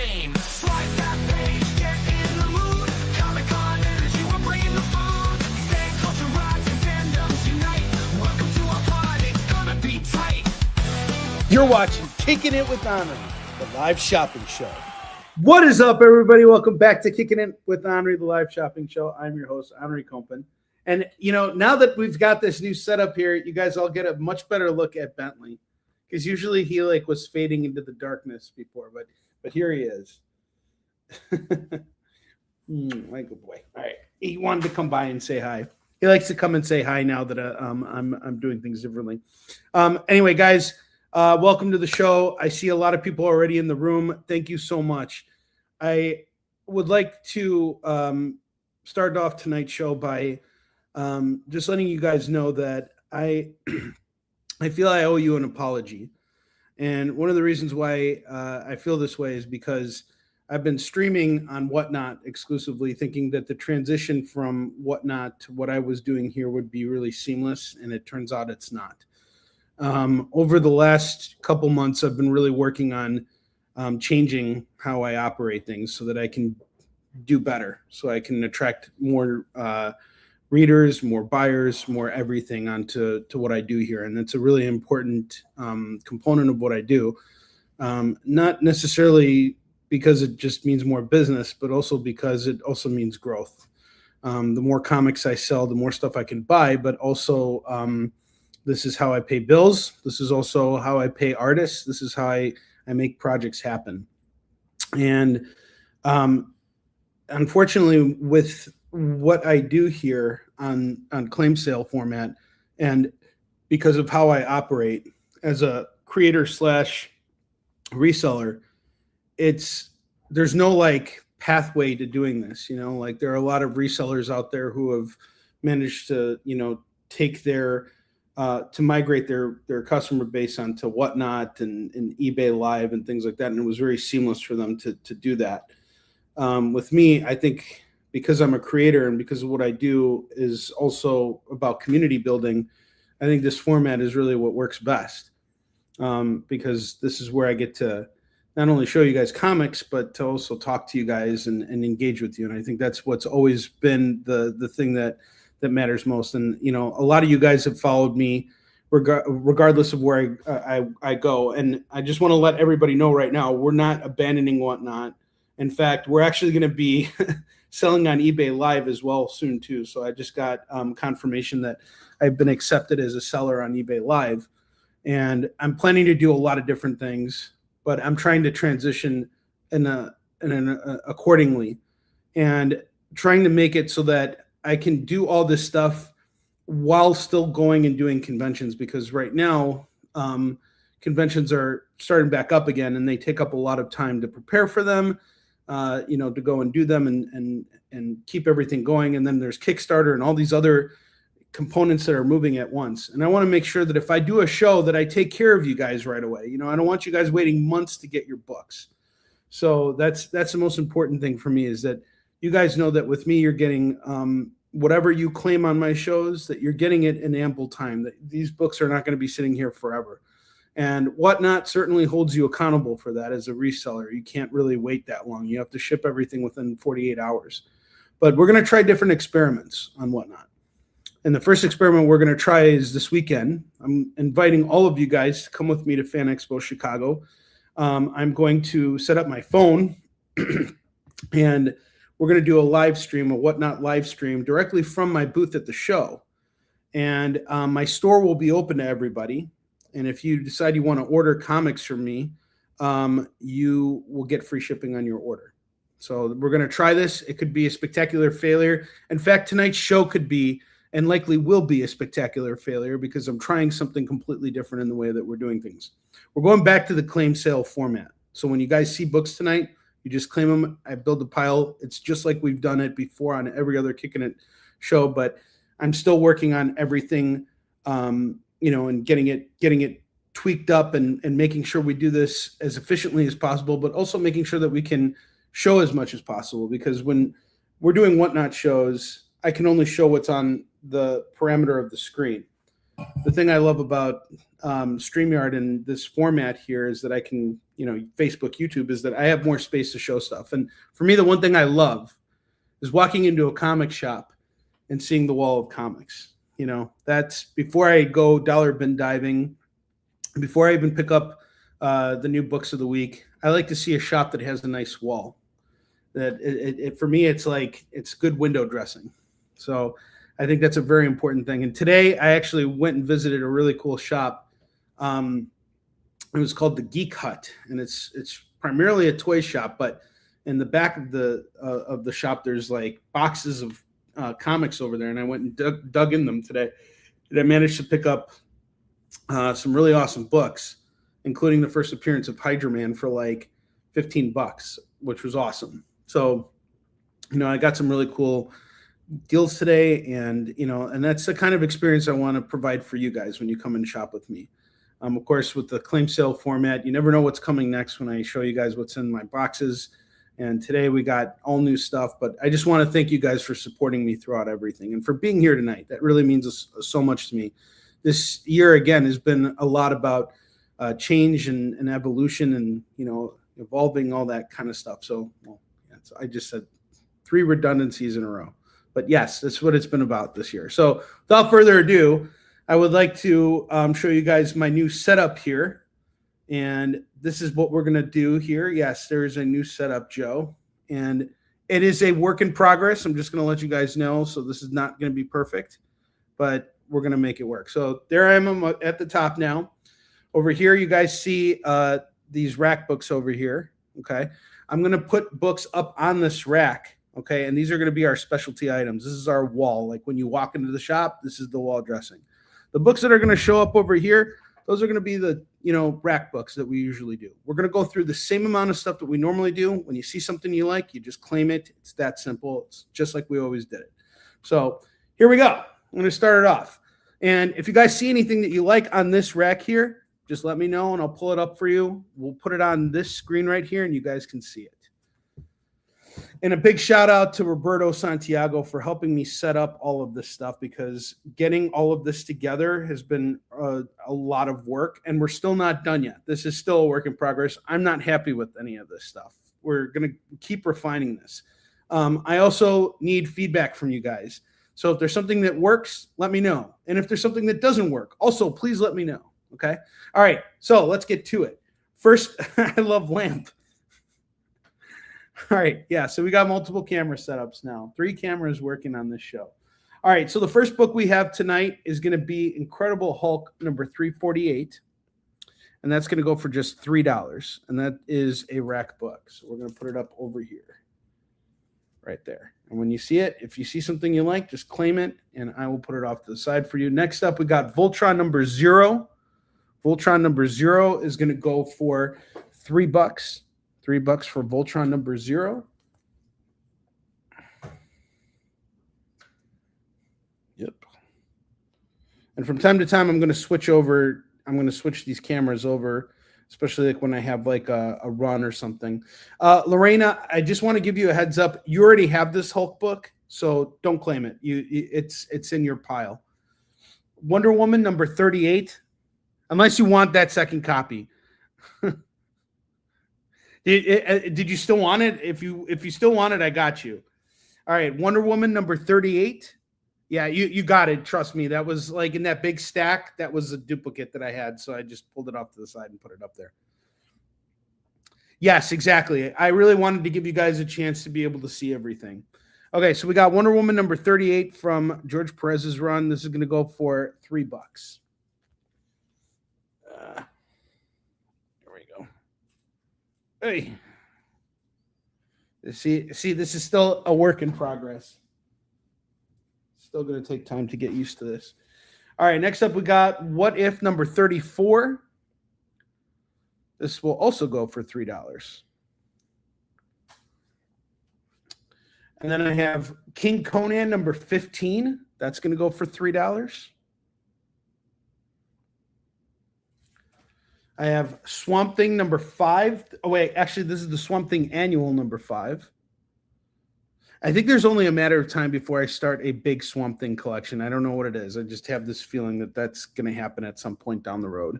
fame. Swipe that page, get in the mood. Comic-Con energy, we're bringing the food. Fan culture rise and fandoms unite. Welcome to our pod, it's gonna be tight. You're watching Kicking It with Onrie, the live shopping show. What is up, everybody? Welcome back to Kicking It with Onrie, the live shopping show. I'm your host, Onrie Compen. And, you know, now that we've got this new setup here, you guys all get a much better look at Bentley. Because usually he was fading into the darkness before, but here he is. My good boy. All right, he wanted to come by and say hi. He likes to come and say hi now that I'm doing things differently. Anyway, guys, welcome to the show. I see a lot of people already in the room. Thank you so much. I would like to start off tonight's show by just letting you guys know that I feel I owe you an apology. And one of the reasons why I feel this way is because I've been streaming on Whatnot exclusively, thinking that the transition from Whatnot to what I was doing here would be really seamless, and it turns out it's not. Over the last couple months, I've been really working on changing how I operate things so that I can do better, so I can attract more readers, more buyers, more everything onto what I do here. And that's a really important component of what I do. Not necessarily because it just means more business, but also because it also means growth. The more comics I sell, the more stuff I can buy, but also this is how I pay bills. This is also how I pay artists. This is how I make projects happen. And unfortunately, with what I do here on claim sale format, and because of how I operate as a creator slash reseller, there's no like pathway to doing this, you know, like there are a lot of resellers out there who have managed to, you know, take their to migrate their customer base onto Whatnot and eBay Live and things like that. And it was very seamless for them to do that. With me, I think because I'm a creator and because of what I do is also about community building, I think this format is really what works best. Because this is where I get to not only show you guys comics, but to also talk to you guys and engage with you. And I think that's what's always been the thing that matters most. And, you know, a lot of you guys have followed me regardless of where I go. And I just want to let everybody know right now, we're not abandoning Whatnot. In fact, we're actually going to be selling on eBay Live as well soon too. So I just got confirmation that I've been accepted as a seller on eBay Live, and I'm planning to do a lot of different things, but I'm trying to transition accordingly, and trying to make it so that I can do all this stuff while still going and doing conventions, because right now conventions are starting back up again, and they take up a lot of time to prepare for them. You know, to go and do them and keep everything going. And then there's Kickstarter and all these other components that are moving at once. And I want to make sure that if I do a show that I take care of you guys right away. You know, I don't want you guys waiting months to get your books. So that's the most important thing for me, is that you guys know that with me, you're getting whatever you claim on my shows, that you're getting it in ample time, that these books are not going to be sitting here forever. And Whatnot certainly holds you accountable for that as a reseller. You can't really wait that long. You have to ship everything within 48 hours. But we're going to try different experiments on Whatnot. And the first experiment we're going to try is this weekend. I'm inviting all of you guys to come with me to Fan Expo Chicago. I'm going to set up my phone and we're going to do a live stream, a Whatnot live stream directly from my booth at the show. And my store will be open to everybody. And if you decide you want to order comics from me, you will get free shipping on your order. So we're going to try this. It could be a spectacular failure. In fact, tonight's show could be, and likely will be, a spectacular failure, because I'm trying something completely different in the way that we're doing things. We're going back to the claim sale format. So when you guys see books tonight, you just claim them. I build a pile. It's just like we've done it before on every other Kickin' It show, but I'm still working on everything, you know, and getting it tweaked up and making sure we do this as efficiently as possible, but also making sure that we can show as much as possible, because when we're doing Whatnot shows, I can only show what's on the parameter of the screen. The thing I love about StreamYard and this format here is that I can, Facebook, YouTube, is that I have more space to show stuff. And for me, the one thing I love is walking into a comic shop and seeing the wall of comics. That's before I go dollar bin diving, before I even pick up the new books of the week. I like to see a shop that has a nice wall. That for me, it's like it's good window dressing. So I think that's a very important thing. And today I actually went and visited a really cool shop. It was called the Geek Hut, and it's primarily a toy shop. But in the back of the shop, there's like boxes of comics over there, and I went and dug in them today. And I managed to pick up some really awesome books, including the first appearance of Hydra Man for like $15, which was awesome. So, I got some really cool deals today, and that's the kind of experience I want to provide for you guys when you come and shop with me. Of course, with the claim sale format, you never know what's coming next when I show you guys what's in my boxes. And today we got all new stuff, but I just want to thank you guys for supporting me throughout everything and for being here tonight. That really means so much to me. This year, again, has been a lot about change and evolution and, evolving, all that kind of stuff. So, I just said 3 redundancies in a row. But yes, that's what it's been about this year. So without further ado, I would like to show you guys my new setup here. And this is what we're going to do here. Yes, there is a new setup, Joe. And it is a work in progress. I'm just going to let you guys know. So this is not going to be perfect, but we're going to make it work. So there I am at the top now. Over here, you guys see these rack books over here. Okay. I'm going to put books up on this rack. Okay. And these are going to be our specialty items. This is our wall. Like when you walk into the shop, this is the wall dressing. The books that are going to show up over here, those are going to be the, rack books that we usually do. We're going to go through the same amount of stuff that we normally do. When you see something you like, you just claim it. It's that simple. It's just like we always did it. So here we go. I'm going to start it off. And if you guys see anything that you like on this rack here, just let me know and I'll pull it up for you. We'll put it on this screen right here and you guys can see it. And a big shout out to Roberto Santiago for helping me set up all of this stuff, because getting all of this together has been a lot of work, and we're still not done yet. This is still a work in progress. I'm not happy with any of this stuff. We're going to keep refining this. I also need feedback from you guys. So if there's something that works, let me know. And if there's something that doesn't work, also please let me know. Okay. All right. So let's get to it. First, I love lamp. All right. Yeah. So we got multiple camera setups now. 3 cameras working on this show. All right. So the first book we have tonight is going to be Incredible Hulk number 348. And that's going to go for just $3. And that is a rack book. So we're going to put it up over here. Right there. And when you see it, if you see something you like, just claim it and I will put it off to the side for you. Next up, we got Voltron number 0. Voltron number 0 is going to go for $3. $3 for Voltron number 0. Yep. And from time to time, I'm going to switch these cameras over, especially like when I have like a run or something. Lorena, I just want to give you a heads up. You already have this Hulk book, so don't claim it. It's in your pile. Wonder Woman number 38, unless you want that second copy. Did you still want it? If you still want it, I got you. All right, Wonder Woman number 38. Yeah, you got it. Trust me. That was like in that big stack. That was a duplicate that I had, so I just pulled it off to the side and put it up there. Yes, exactly. I really wanted to give you guys a chance to be able to see everything. Okay, so we got Wonder Woman number 38 from George Perez's run. This is going to go for $3. There we go. Hey. See, this is still a work in progress. Still going to take time to get used to this. All right, next up we got What If number 34. This will also go for $3. And then I have King Conan number 15. That's going to go for $3. I have Swamp Thing number 5. Oh, wait, actually, this is the Swamp Thing annual number 5. I think there's only a matter of time before I start a big Swamp Thing collection. I don't know what it is. I just have this feeling that that's going to happen at some point down the road.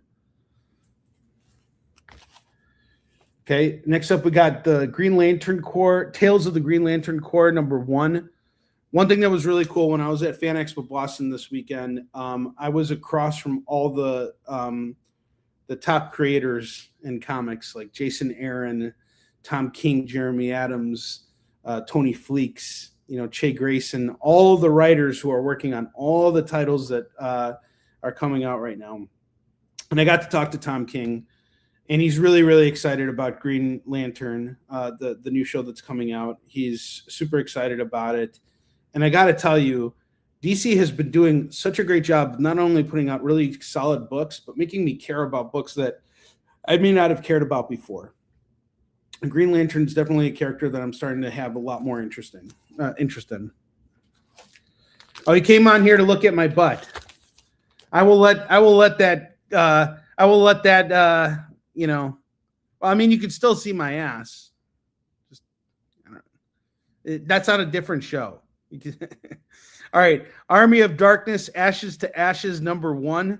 Okay, next up we got the Green Lantern Corps, Tales of the Green Lantern Corps #1. One thing that was really cool when I was at Fan Expo Boston this weekend, I was across from all the top creators in comics like Jason Aaron, Tom King, Jeremy Adams, Tony Fleeks, Che Grayson, all the writers who are working on all the titles that are coming out right now. And I got to talk to Tom King. And he's really, really excited about Green Lantern, the new show that's coming out. He's super excited about it. And I got to tell you, DC has been doing such a great job, not only putting out really solid books, but making me care about books that I may not have cared about before. And Green Lantern is definitely a character that I'm starting to have a lot more interest in. Oh, he came on here to look at my butt. I will let that. I mean, you can still see my ass. Just, that's on a different show. All right, Army of Darkness, Ashes to Ashes #1.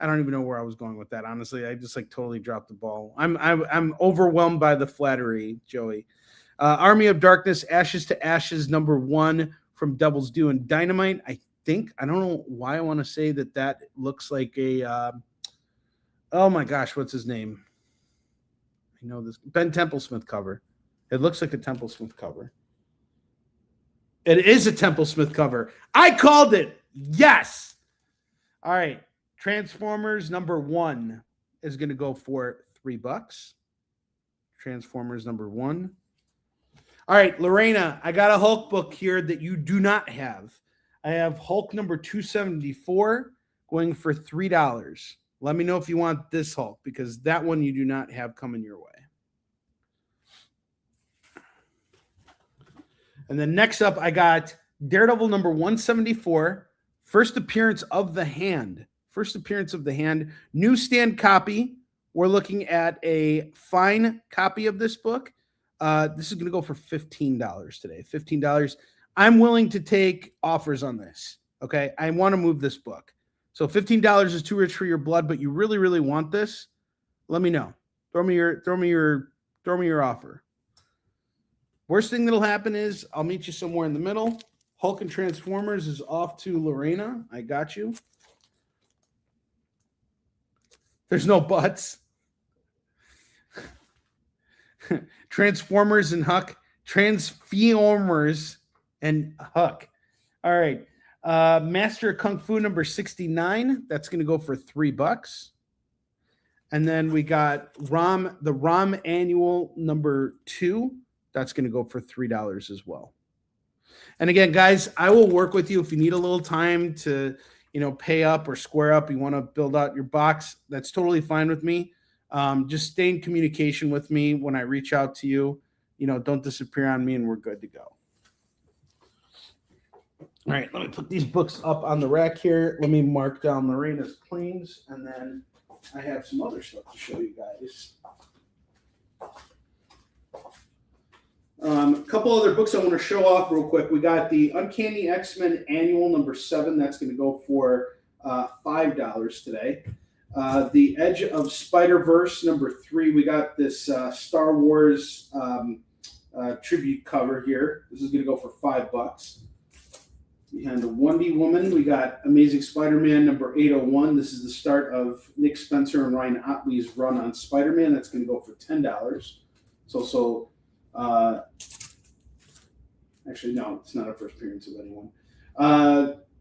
I don't even know where I was going with that. Honestly, I just totally dropped the ball. I'm overwhelmed by the flattery, Joey. Army of Darkness, Ashes to Ashes #1 from Devil's Due and Dynamite. I don't know why I want to say that looks like a. Oh my gosh, what's his name? I know this. Ben Templesmith cover. It looks like a Templesmith cover. It is a Templesmith cover. I called it. Yes. All right. Transformers #1 is going to go for $3. Transformers #1. All right, Lorena, I got a Hulk book here that you do not have. I have Hulk #274 going for $3. Let me know if you want this Hulk, because that one you do not have coming your way. And then next up, I got Daredevil #174, first appearance of the Hand. Newsstand copy. We're looking at a fine copy of this book. This is going to go for $15 today. $15. I'm willing to take offers on this. Okay, I want to move this book. So $15 is too rich for your blood, but you really, really want this. Let me know. Throw me your offer. Worst thing that'll happen is I'll meet you somewhere in the middle. Hulk and Transformers is off to Lorena. I got you. There's no buts. Transformers and Huck. Transformers and Huck. All right. Master of Kung Fu #69. That's going to go for $3. And then we got the ROM Annual #2. That's going to go for $3 as well. And again, guys, I will work with you if you need a little time to, pay up or square up. You want to build out your box. That's totally fine with me. Just stay in communication with me when I reach out to you. Don't disappear on me, and we're good to go. All right, let me put these books up on the rack here. Let me mark down Lorena's claims, and then I have some other stuff to show you guys. A couple other books I want to show off real quick. We got the Uncanny X-Men Annual #7. That's going to go for $5 today. The Edge of Spider-Verse #3. We got this Star Wars tribute cover here. This is going to go for $5. Behind the Wonder Woman, we got Amazing Spider-Man #801. This is the start of Nick Spencer and Ryan Ottley's run on Spider-Man. That's going to go for $10. It's also actually, no, it's not a first appearance of anyone.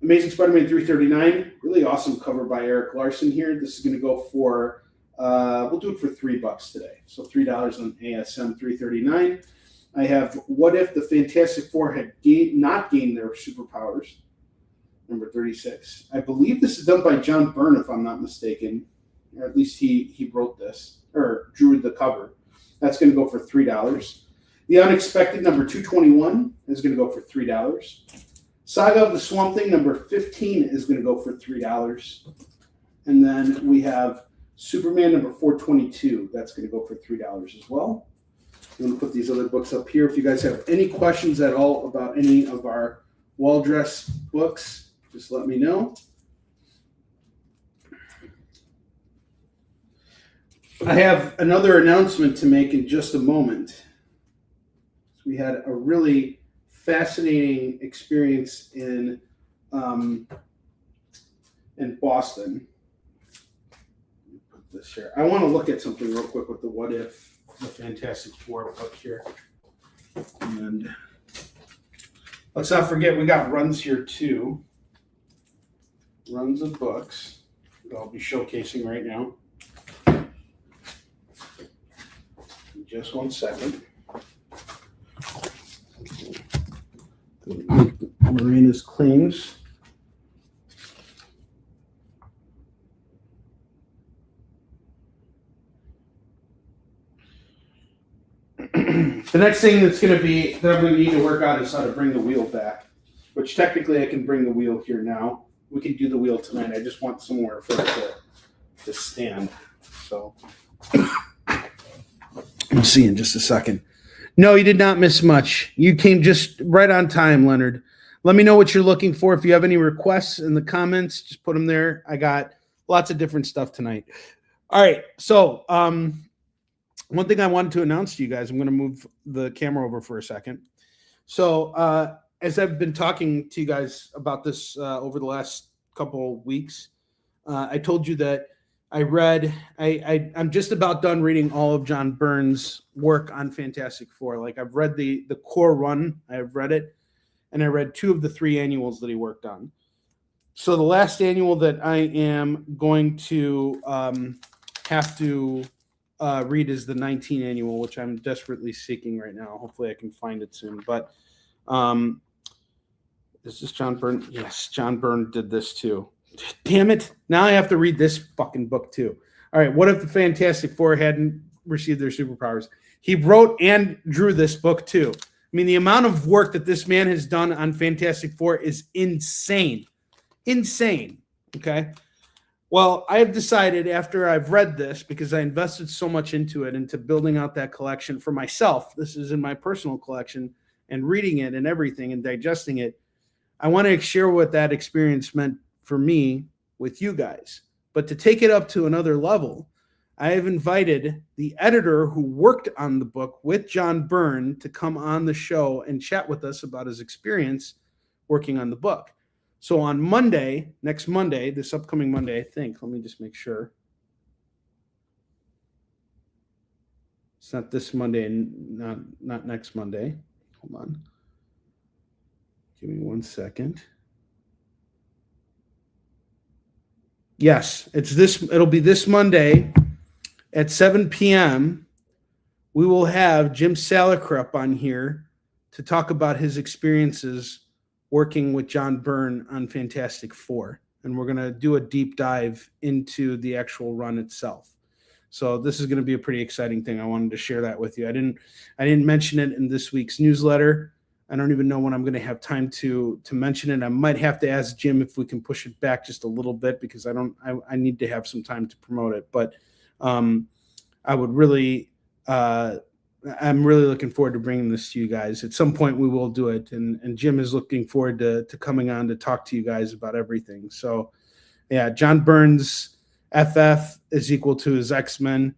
Amazing Spider-Man 339, really awesome cover by Eric Larson here. This is going to go for, we'll do it for $3 today. So $3 on ASM 339. I have What If the Fantastic Four had not gained their superpowers, #36. I believe this is done by John Byrne, if I'm not mistaken, or at least he wrote this or drew the cover. That's going to go for $3. The Unexpected #221 is going to go for $3. Saga of the Swamp Thing #15 is going to go for $3. And then we have Superman #422. That's going to go for $3 as well. I'm going to put these other books up here. If you guys have any questions at all about any of our wall dress books, just let me know. I have another announcement to make in just a moment. We had a really fascinating experience in Boston. Put this here. I want to look at something real quick with the What If, the Fantastic Four book here. And let's not forget we got runs here too. Runs of books that I'll be showcasing right now. Just 1 second. Marina's claims. The next thing that's going to be that I'm going to need to work on is how to bring the wheel back, which technically I can bring the wheel here now. We can do the wheel tonight. I just want somewhere for it to stand. So we'll see in just a second. No, you did not miss much. You came just right on time, Leonard. Let me know what you're looking for. If you have any requests in the comments, just put them there. I got lots of different stuff tonight. All right. So one thing I wanted to announce to you guys, I'm going to move the camera over for a second. So as I've been talking to you guys about this over the last couple of weeks, I told you that I'm just about done reading all of John Byrne's work on Fantastic Four. Like I've read the core run, I've read it, and I read 2 of the 3 annuals that he worked on. So the last annual that I am going to have to read is the 19 annual, which I'm desperately seeking right now. Hopefully I can find it soon. But is this John Byrne? Yes, John Byrne did this too. Damn it. Now I have to read this fucking book too. All right. What if the Fantastic Four hadn't received their superpowers? He wrote and drew this book too. I mean, the amount of work that this man has done on Fantastic Four is insane. Insane. Okay. Well, I have decided after I've read this, because I invested so much into it, into building out that collection for myself. This is in my personal collection, and reading it and everything and digesting it. I want to share what that experience meant for me with you guys. But to take it up to another level, I have invited the editor who worked on the book with John Byrne to come on the show and chat with us about his experience working on the book. So on Monday, next Monday, this upcoming Monday, I think, let me just make sure. It's not this Monday and not next Monday. Hold on. Give me 1 second. Yes, it'll be this Monday at 7 p.m. We will have Jim Salicrup on here to talk about his experiences working with John Byrne on Fantastic Four. And we're going to do a deep dive into the actual run itself. So this is going to be a pretty exciting thing. I wanted to share that with you. I didn't mention it in this week's newsletter. I don't even know when I'm going to have time to mention it. I might have to ask Jim if we can push it back just a little bit, because I need to have some time to promote it. But I would really, I'm really looking forward to bringing this to you guys. At some point we will do it. And Jim is looking forward to coming on to talk to you guys about everything. So yeah, John Byrne's FF is equal to his X-Men.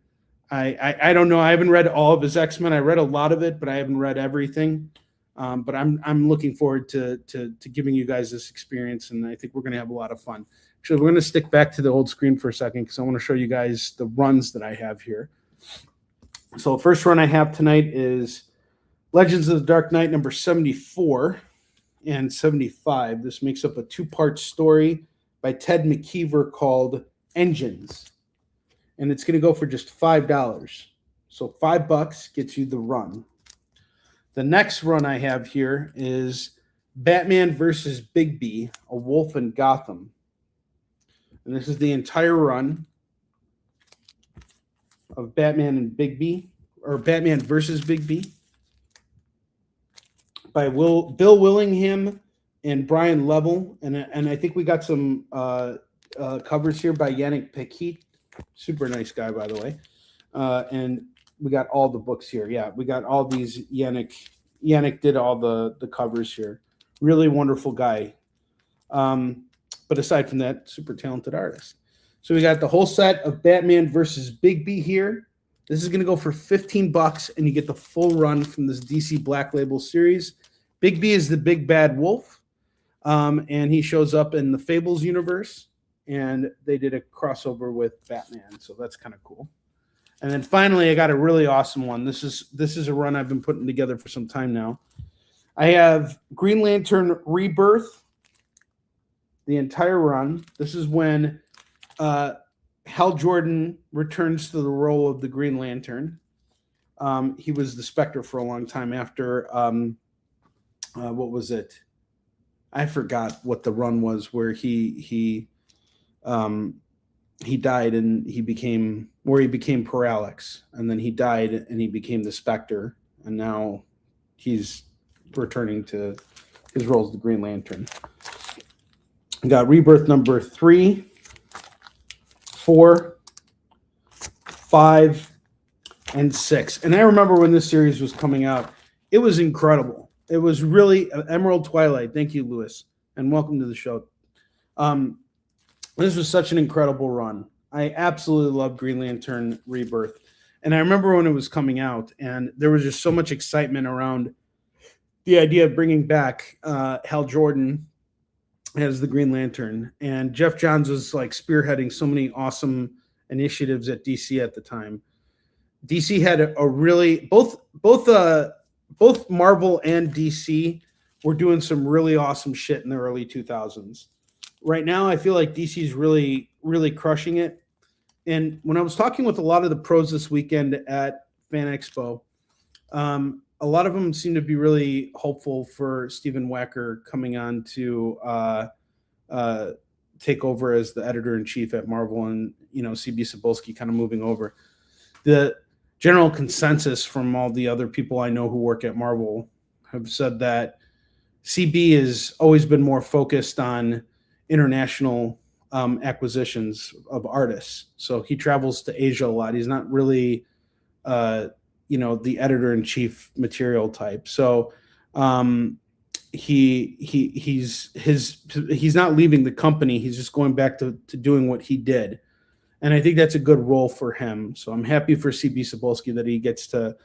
I don't know. I haven't read all of his X-Men. I read a lot of it, but I haven't read everything. But I'm looking forward to giving you guys this experience, and I think we're going to have a lot of fun. Actually, we're going to stick back to the old screen for a second, because I want to show you guys the runs that I have here. So the first run I have tonight is Legends of the Dark Knight number 74 and 75. This makes up a 2-part story by Ted McKeever called Engines, and it's going to go for just $5. So $5 gets you the run. The next run I have here is Batman versus Bigby, A Wolf in Gotham. And this is the entire run of Batman and Bigby, or Batman versus Bigby, by Bill Willingham and Brian Level. And I think we got some covers here by Yannick Pequet. Super nice guy, by the way. And we got all the books here. Yeah, we got all these. Yannick did all the covers here. Really wonderful guy. But aside from that, super talented artist. So we got the whole set of Batman versus Bigby here. This is going to go for $15, and you get the full run from this DC Black Label series. Bigby is the big bad wolf, and he shows up in the Fables universe, and they did a crossover with Batman, so that's kind of cool. And then finally, I got a really awesome one. This is a run I've been putting together for some time now. I have Green Lantern Rebirth, the entire run. This is when Hal Jordan returns to the role of the Green Lantern. He was the Spectre for a long time after, what was it? I forgot what the run was where he died and he became Parallax, and then he died and he became the Spectre, and now he's returning to his role as the Green Lantern. We got Rebirth number 3, 4, 5, and 6. And I remember when this series was coming out, it was incredible. It was really Emerald Twilight. Thank you, Lewis, and welcome to the show. This was such an incredible run. I absolutely love Green Lantern Rebirth. And I remember when it was coming out, and there was just so much excitement around the idea of bringing back Hal Jordan as the Green Lantern. And Jeff Johns was like spearheading so many awesome initiatives at DC at the time. DC had a really both Marvel and DC were doing some really awesome shit in the early 2000s. Right now, I feel like DC is really, really crushing it. And when I was talking with a lot of the pros this weekend at Fan Expo, a lot of them seem to be really hopeful for Stephen Wacker coming on to take over as the editor-in-chief at Marvel, and CB Cebulski kind of moving over. The general consensus from all the other people I know who work at Marvel have said that CB has always been more focused on international acquisitions of artists. So he travels to Asia a lot. He's not really the editor-in-chief material type. So he's not leaving the company. He's just going back to doing what he did. And I think that's a good role for him. So I'm happy for CB Cebulski that he gets to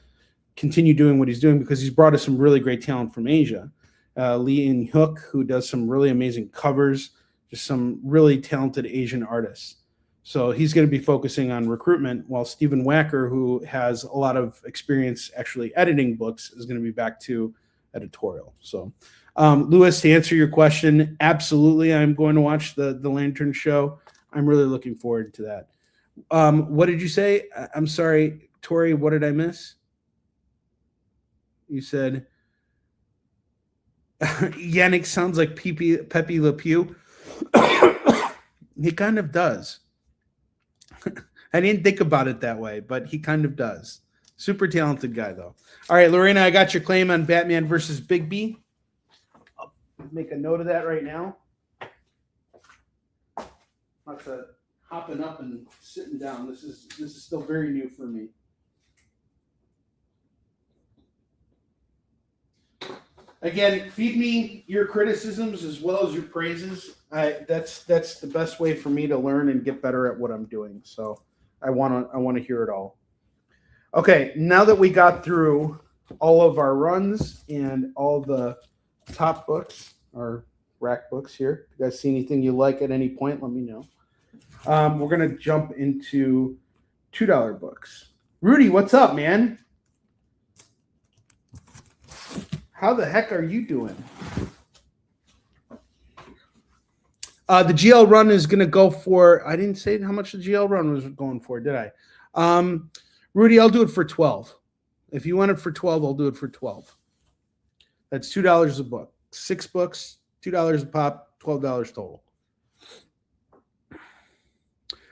continue doing what he's doing, because he's brought us some really great talent from Asia. Lee In-hook, who does some really amazing covers, just some really talented Asian artists. So he's going to be focusing on recruitment, while Stephen Wacker, who has a lot of experience actually editing books, is going to be back to editorial. So, Lewis, to answer your question, absolutely, I'm going to watch the Lantern show. I'm really looking forward to that. What did you say? I'm sorry, Tori, what did I miss? You said Yannick sounds like Pepe Le Pew. He kind of does. I didn't think about it that way, but he kind of does. Super talented guy, though. All right, Lorena, I got your claim on Batman versus Bigby. I'll make a note of that right now. Not hopping up and sitting down. This is still very new for me. Again, feed me your criticisms as well as your praises. That's the best way for me to learn and get better at what I'm doing. So I want to hear it all. Okay, now that we got through all of our runs and all the top books, our rack books here, if you guys see anything you like at any point, let me know. We're gonna jump into $2 books. Rudy, what's up, man? How the heck are you doing? The GL run is going to go for, I didn't say how much the GL run was going for, did I? Rudy, I'll do it for 12. If you want it for 12, I'll do it for 12. That's $2 a book. 6 books, $2 a pop, $12 total.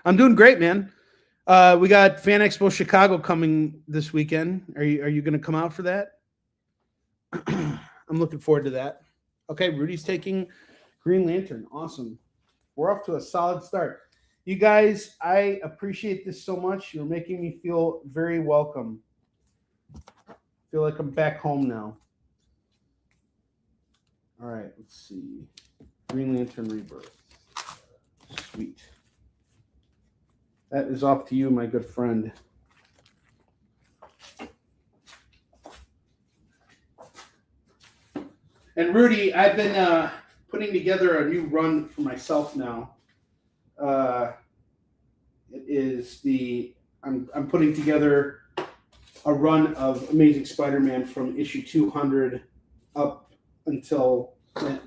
I'm doing great, man. We got Fan Expo Chicago coming this weekend. Are you going to come out for that? I'm looking forward to that. Okay, Rudy's taking Green Lantern. Awesome. We're off to a solid start. You guys, I appreciate this so much. You're making me feel very welcome. I feel like I'm back home now. All right, let's see. Green Lantern Rebirth. Sweet. That is off to you, my good friend. And Rudy, I've been putting together a new run for myself now. It is I'm putting together a run of Amazing Spider-Man from issue 200 up until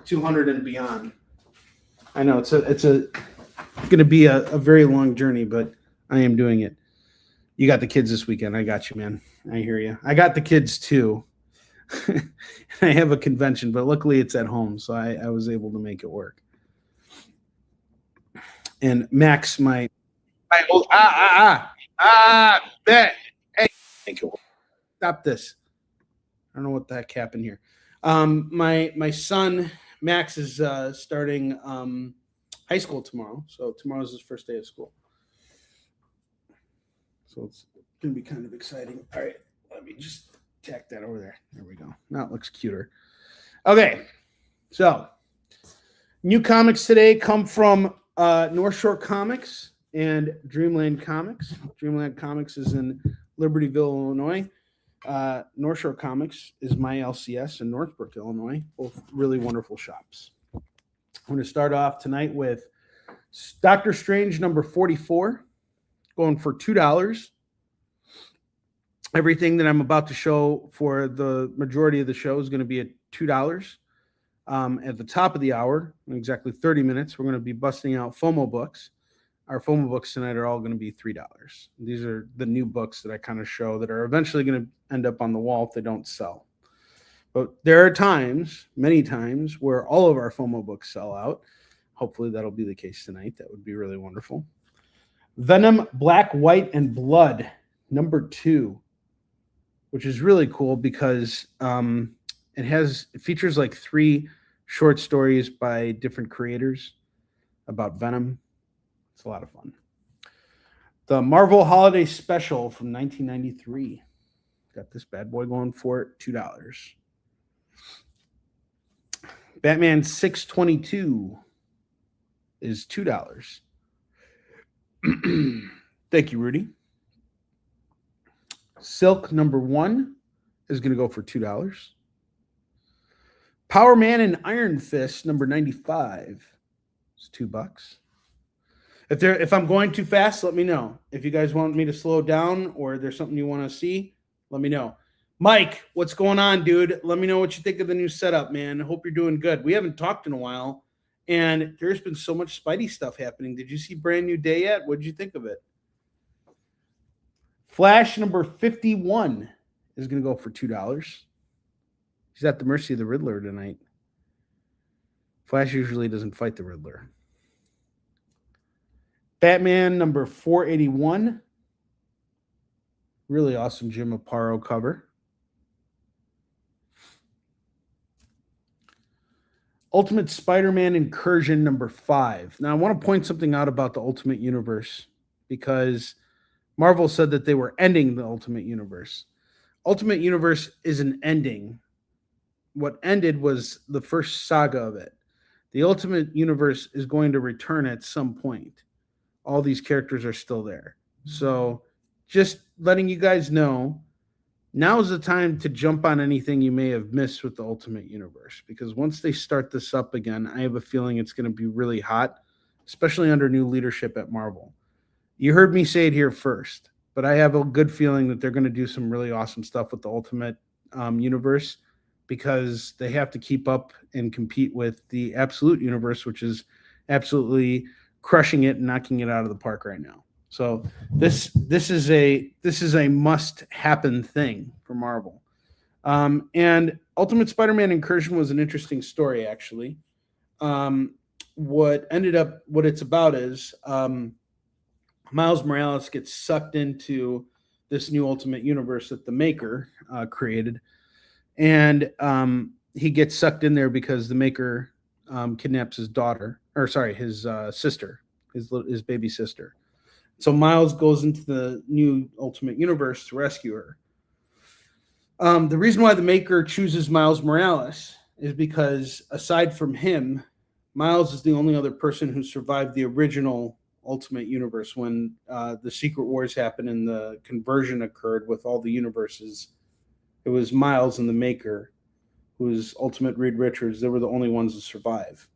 200 and beyond. I know it's going to be a very long journey, but I am doing it. You got the kids this weekend. I got you, man. I hear you. I got the kids too. I have a convention, but luckily it's at home, so I was able to make it work. And Max, that. Hey, thank you. Stop this. I don't know what the heck happened here. My son Max is starting high school tomorrow, so tomorrow's his first day of school. So it's gonna be kind of exciting. All right, let me just tack that over there. There we go. Now it looks cuter. Okay, so new comics today come from North Shore Comics and Dreamland Comics. Dreamland Comics is in Libertyville, Illinois. North Shore Comics is my LCS in Northbrook, Illinois. Both really wonderful shops. I'm going to start off tonight with Doctor Strange number 44, going for $2. Everything that I'm about to show for the majority of the show is going to be at $2. At the top of the hour, in exactly 30 minutes, we're going to be busting out FOMO books. Our FOMO books tonight are all going to be $3. These are the new books that I kind of show that are eventually going to end up on the wall if they don't sell. But there are times, many times, where all of our FOMO books sell out. Hopefully that'll be the case tonight. That would be really wonderful. Venom, Black, White, and Blood, number 2, which is really cool because it features like 3 short stories by different creators about Venom. It's a lot of fun. The Marvel Holiday Special from 1993. Got this bad boy going for $2. Batman 622 is $2. Thank you, Rudy. Silk number 1 is going to go for $2. Power Man and Iron Fist number 95 is $2. If I'm going too fast, let me know. If you guys want me to slow down or there's something you want to see, let me know. Mike, what's going on, dude? Let me know what you think of the new setup, man. I hope you're doing good. We haven't talked in a while, and there's been so much Spidey stuff happening. Did you see Brand New Day yet? What did you think of it? Flash number 51 is going to go for $2. He's at the mercy of the Riddler tonight. Flash usually doesn't fight the Riddler. Batman number 481. Really awesome Jim Aparo cover. Ultimate Spider-Man Incursion number 5. Now, I want to point something out about the Ultimate Universe because Marvel said that they were ending the Ultimate Universe. Ultimate Universe is an ending. What ended was the first saga of it. The Ultimate Universe is going to return at some point. All these characters are still there. So just letting you guys know, now is the time to jump on anything you may have missed with the Ultimate Universe, because once they start this up again, I have a feeling it's going to be really hot, especially under new leadership at Marvel. You heard me say it here first, but I have a good feeling that they're going to do some really awesome stuff with the Ultimate Universe, because they have to keep up and compete with the Absolute Universe, which is absolutely crushing it and knocking it out of the park right now. So this is a must happen thing for Marvel. And Ultimate Spider-Man Incursion was an interesting story, actually. What it's about is Miles Morales gets sucked into this new Ultimate Universe that the Maker created, and he gets sucked in there because the Maker kidnaps his sister, his baby sister. So Miles goes into the new Ultimate Universe to rescue her. The reason why the Maker chooses Miles Morales is because, aside from him, Miles is the only other person who survived the original Ultimate Universe when the Secret Wars happened and the conversion occurred with all the universes. It was Miles and the Maker, who was Ultimate Reed Richards. They were the only ones to survive.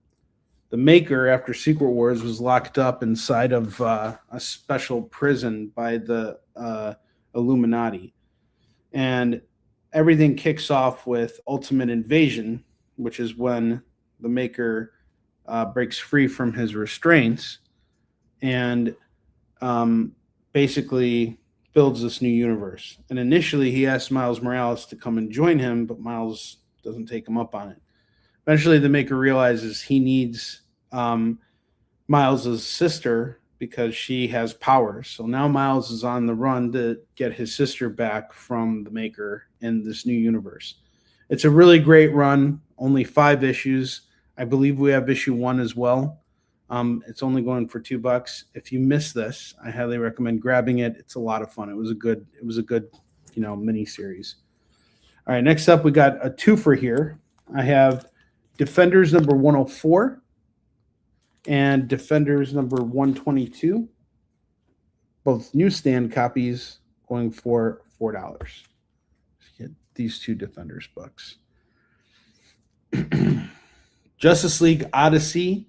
The Maker, after Secret Wars, was locked up inside of a special prison by the Illuminati. And everything kicks off with Ultimate Invasion, which is when the Maker breaks free from his restraints and basically builds this new universe. And initially, he asked Miles Morales to come and join him, but Miles doesn't take him up on it. Eventually, the Maker realizes he needs Miles's sister because she has powers. So now Miles is on the run to get his sister back from the Maker in this new universe. It's a really great run, only 5 issues. I believe we have issue 1 as well. It's only going for $2. If you miss this, I highly recommend grabbing it. It's a lot of fun. It was a good, mini series. All right, next up we got a twofer here. I have Defenders number 104 and Defenders number 122. Both newsstand copies going for $4. Let's get these 2 Defenders books. Justice League Odyssey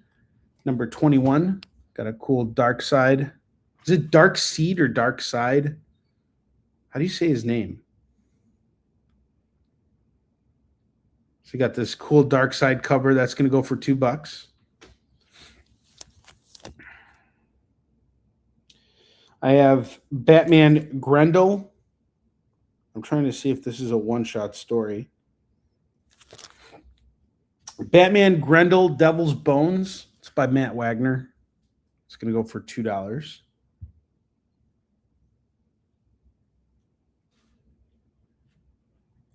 number 21. Got a cool Dark Side. Is it Dark Seed or Dark Side? How do you say his name? So you got this cool Dark Side cover that's going to go for $2. I have Batman Grendel. I'm trying to see if this is a one-shot story. Batman Grendel Devil's Bones. It's by Matt Wagner. It's going to go for $2.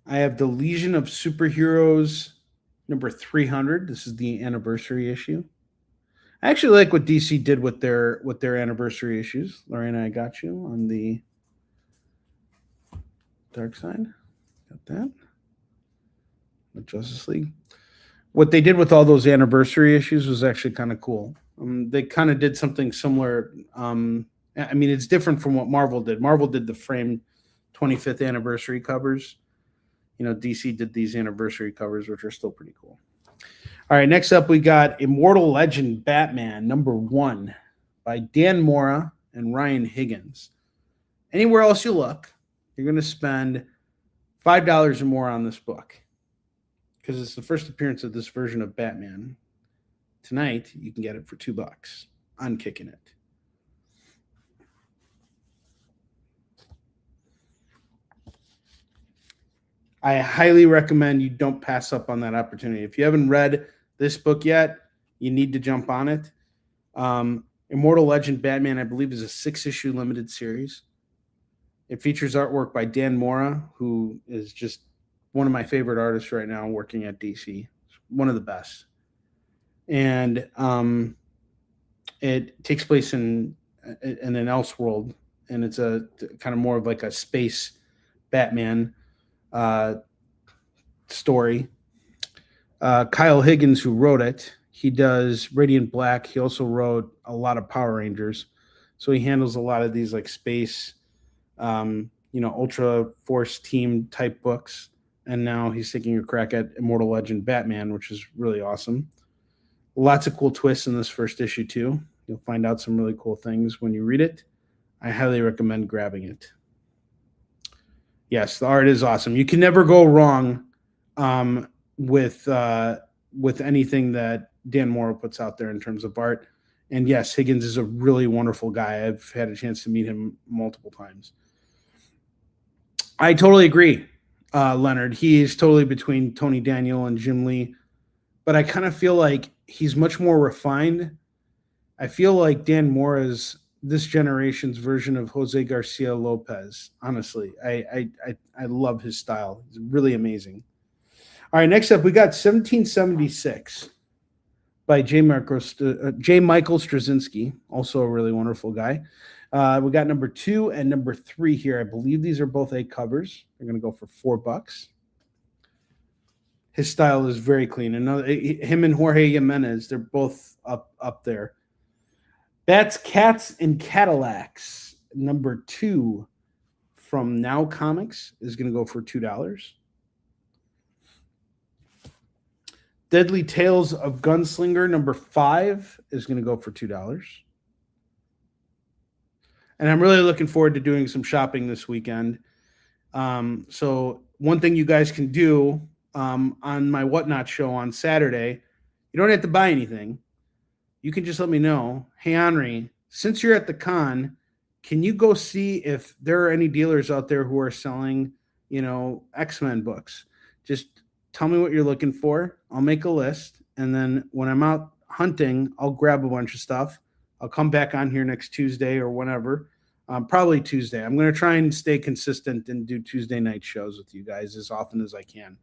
I have the Legion of Superheroes number 300. This is the anniversary issue. I actually like what DC did with their anniversary issues. Lorraine, I got you on the Dark Side. Got that. The Justice League. What they did with all those anniversary issues was actually kind of cool. They kind of did something similar. I mean, it's different from what Marvel did. Marvel did the framed 25th anniversary covers. DC did these anniversary covers, which are still pretty cool. All right, next up we got Immortal Legend Batman number 1 by Dan Mora and Ryan Higgins. Anywhere else you look, you're going to spend $5 or more on this book because it's the first appearance of this version of Batman. Tonight, you can get it for $2 on Kickin' It. I highly recommend you don't pass up on that opportunity. If you haven't read this book yet, you need to jump on it. Immortal Legend Batman, I believe, is a 6-issue limited series. It features artwork by Dan Mora, who is just one of my favorite artists right now working at DC. One of the best. And it takes place in an Elseworld, and it's a kind of more of like a space Batman story. Kyle Higgins, who wrote it, he does Radiant Black. He also wrote a lot of Power Rangers, so he handles a lot of these like space, Ultra Force team type books. And now he's taking a crack at Immortal Legend Batman, which is really awesome. Lots of cool twists in this first issue too. You'll find out some really cool things when you read it. I highly recommend grabbing it. Yes, the art is awesome. You can never go wrong with anything that Dan Mora puts out there in terms of art. And yes, Higgins is a really wonderful guy. I've had a chance to meet him multiple times. I totally agree, Leonard. He is totally between Tony Daniel and Jim Lee. But I kind of feel like he's much more refined. I feel like Dan Mora is this generation's version of Jose Garcia Lopez. Honestly, I love his style. It's really amazing. All right, next up, we got 1776 by J. Michael Straczynski, also a really wonderful guy. We got number 2 and number 3 here. I believe these are both A covers. They're going to go for $4. His style is very clean. And him and Jorge Jimenez, they're both up there. That's Cats and Cadillacs. Number 2 from Now Comics is going to go for $2. Deadly Tales of Gunslinger number 5 is going to go for $2. And I'm really looking forward to doing some shopping this weekend. So one thing you guys can do on my Whatnot show on Saturday, you don't have to buy anything. You can just let me know, hey, Onrie, since you're at the con, can you go see if there are any dealers out there who are selling, X-Men books? Just tell me what you're looking for. I'll make a list. And then when I'm out hunting, I'll grab a bunch of stuff. I'll come back on here next Tuesday or whenever. Probably Tuesday. I'm going to try and stay consistent and do Tuesday night shows with you guys as often as I can.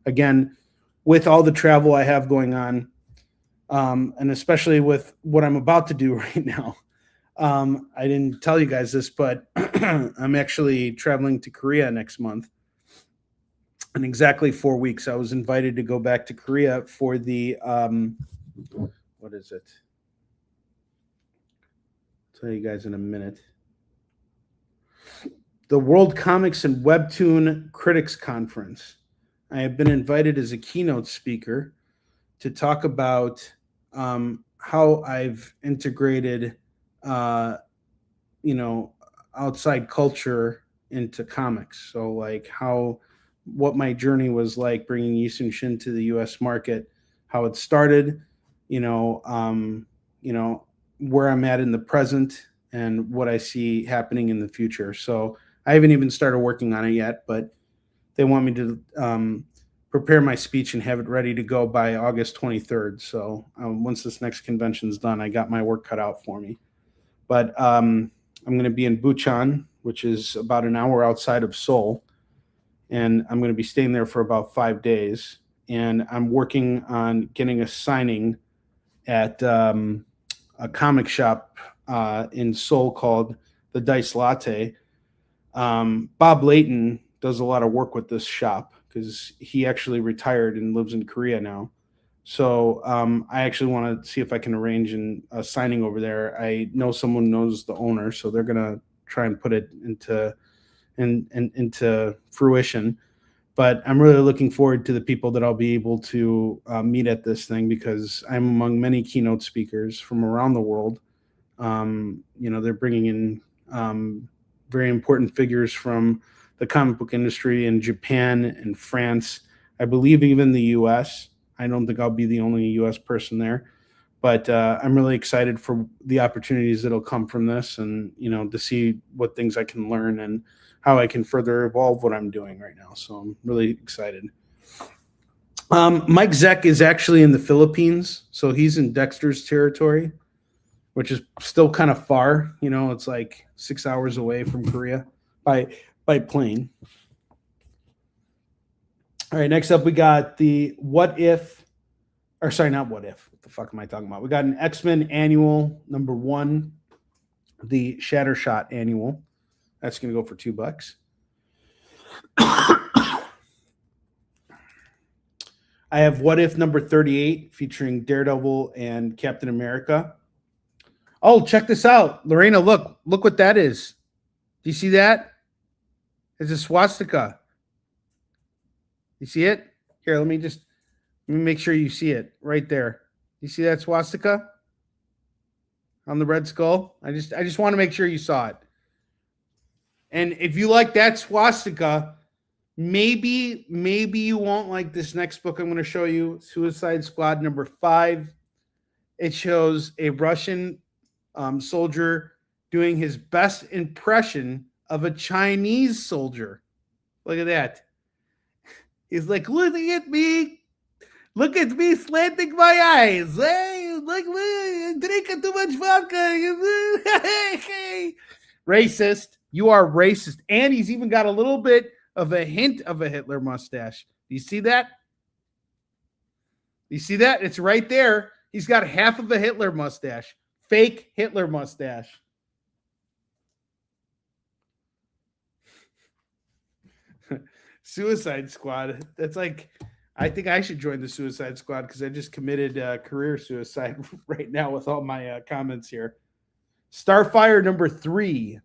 Again, with all the travel I have going on, and especially with what I'm about to do right now. I didn't tell you guys this, but I'm actually traveling to Korea next month. In exactly 4 weeks, I was invited to go back to Korea for the, what is it? I'll tell you guys in a minute. The World Comics and Webtoon Critics Conference. I have been invited as a keynote speaker to talk about how I've integrated, outside culture into comics. So like what my journey was like bringing Yisun Shin to the U.S. market, how it started, where I'm at in the present and what I see happening in the future. So I haven't even started working on it yet, but they want me to prepare my speech and have it ready to go by August 23rd. So once this next convention's done, I got my work cut out for me. But I'm going to be in Bucheon, which is about an hour outside of Seoul. And I'm going to be staying there for about 5 days. And I'm working on getting a signing at a comic shop in Seoul called the Dice Latte. Bob Layton does a lot of work with this shop because he actually retired and lives in Korea now. So I actually want to see if I can arrange a signing over there. I know someone knows the owner, so they're going to try and put it into fruition. But I'm really looking forward to the people that I'll be able to meet at this thing because I'm among many keynote speakers from around the world. They're bringing in very important figures from the comic book industry in Japan and France. I believe even the U.S. I don't think I'll be the only U.S. person there, but I'm really excited for the opportunities that'll come from this and, to see what things I can learn and how I can further evolve what I'm doing right now. So I'm really excited. Mike Zeck is actually in the Philippines. So he's in Dexter's territory, which is still kind of far. It's like 6 hours away from Korea by plane. All right, next up we got the not What If. What the fuck am I talking about? We got an X-Men annual number 1, the Shattershot annual. That's going to go for $2. I have What If number 38 featuring Daredevil and Captain America. Oh, check this out. Lorena, look what that is. Do you see that? It's a swastika. You see it? Here, let me make sure you see it right there. You see that swastika on the red skull? I just want to make sure you saw it. And if you like that swastika, maybe you won't like this next book I'm going to show you, Suicide Squad number 5. It shows a Russian soldier doing his best impression of a Chinese soldier. Look at that. He's like, looking at me. Look at me slanting my eyes. Hey, like me drinking too much vodka. Racist. You are racist. And he's even got a little bit of a hint of a Hitler mustache. Do you see that? You see that? It's right there. He's got half of a Hitler mustache. Fake Hitler mustache. Suicide Squad. That's like, I think I should join the Suicide Squad because I just committed career suicide right now with all my comments here. Starfire number 3,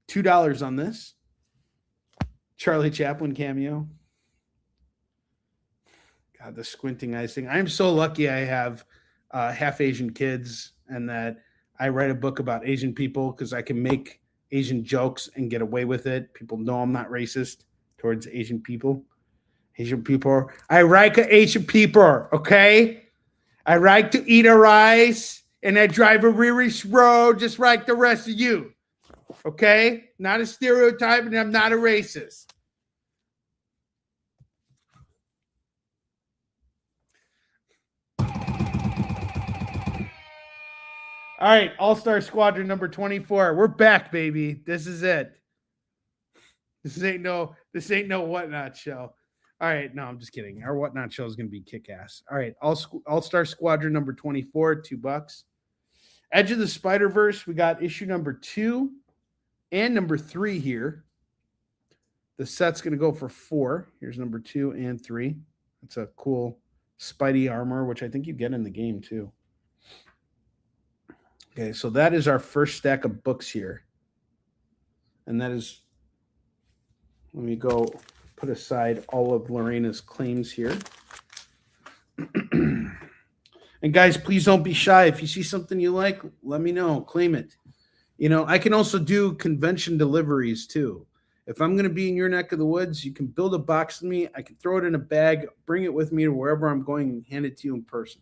$2 on this. Charlie Chaplin cameo. God, the squinting eyes thing. I'm so lucky I have half Asian kids and that I write a book about Asian people because I can make Asian jokes and get away with it. People know I'm not racist towards Asian people. Asian people. I like Asian people, okay? I like to eat a rice and I drive a really slow just like the rest of you. Okay? Not a stereotype and I'm not a racist. All right, All-Star Squadron number 24. We're back, baby. This is it. This ain't no Whatnot show. All right, no, I'm just kidding. Our Whatnot show is going to be kick-ass. All right, All-Star Squadron number 24, $2. Edge of the Spider-Verse, we got issue number 2 and number 3 here. The set's going to go for $4. Here's number 2 and 3. It's a cool Spidey armor, which I think you get in the game too. Okay, so that is our first stack of books here. And that is, let me go put aside all of Lorena's claims here. And guys, please don't be shy. If you see something you like, let me know. Claim it. You know, I can also do convention deliveries too. If I'm going to be in your neck of the woods, you can build a box with me. I can throw it in a bag, bring it with me to wherever I'm going and hand it to you in person.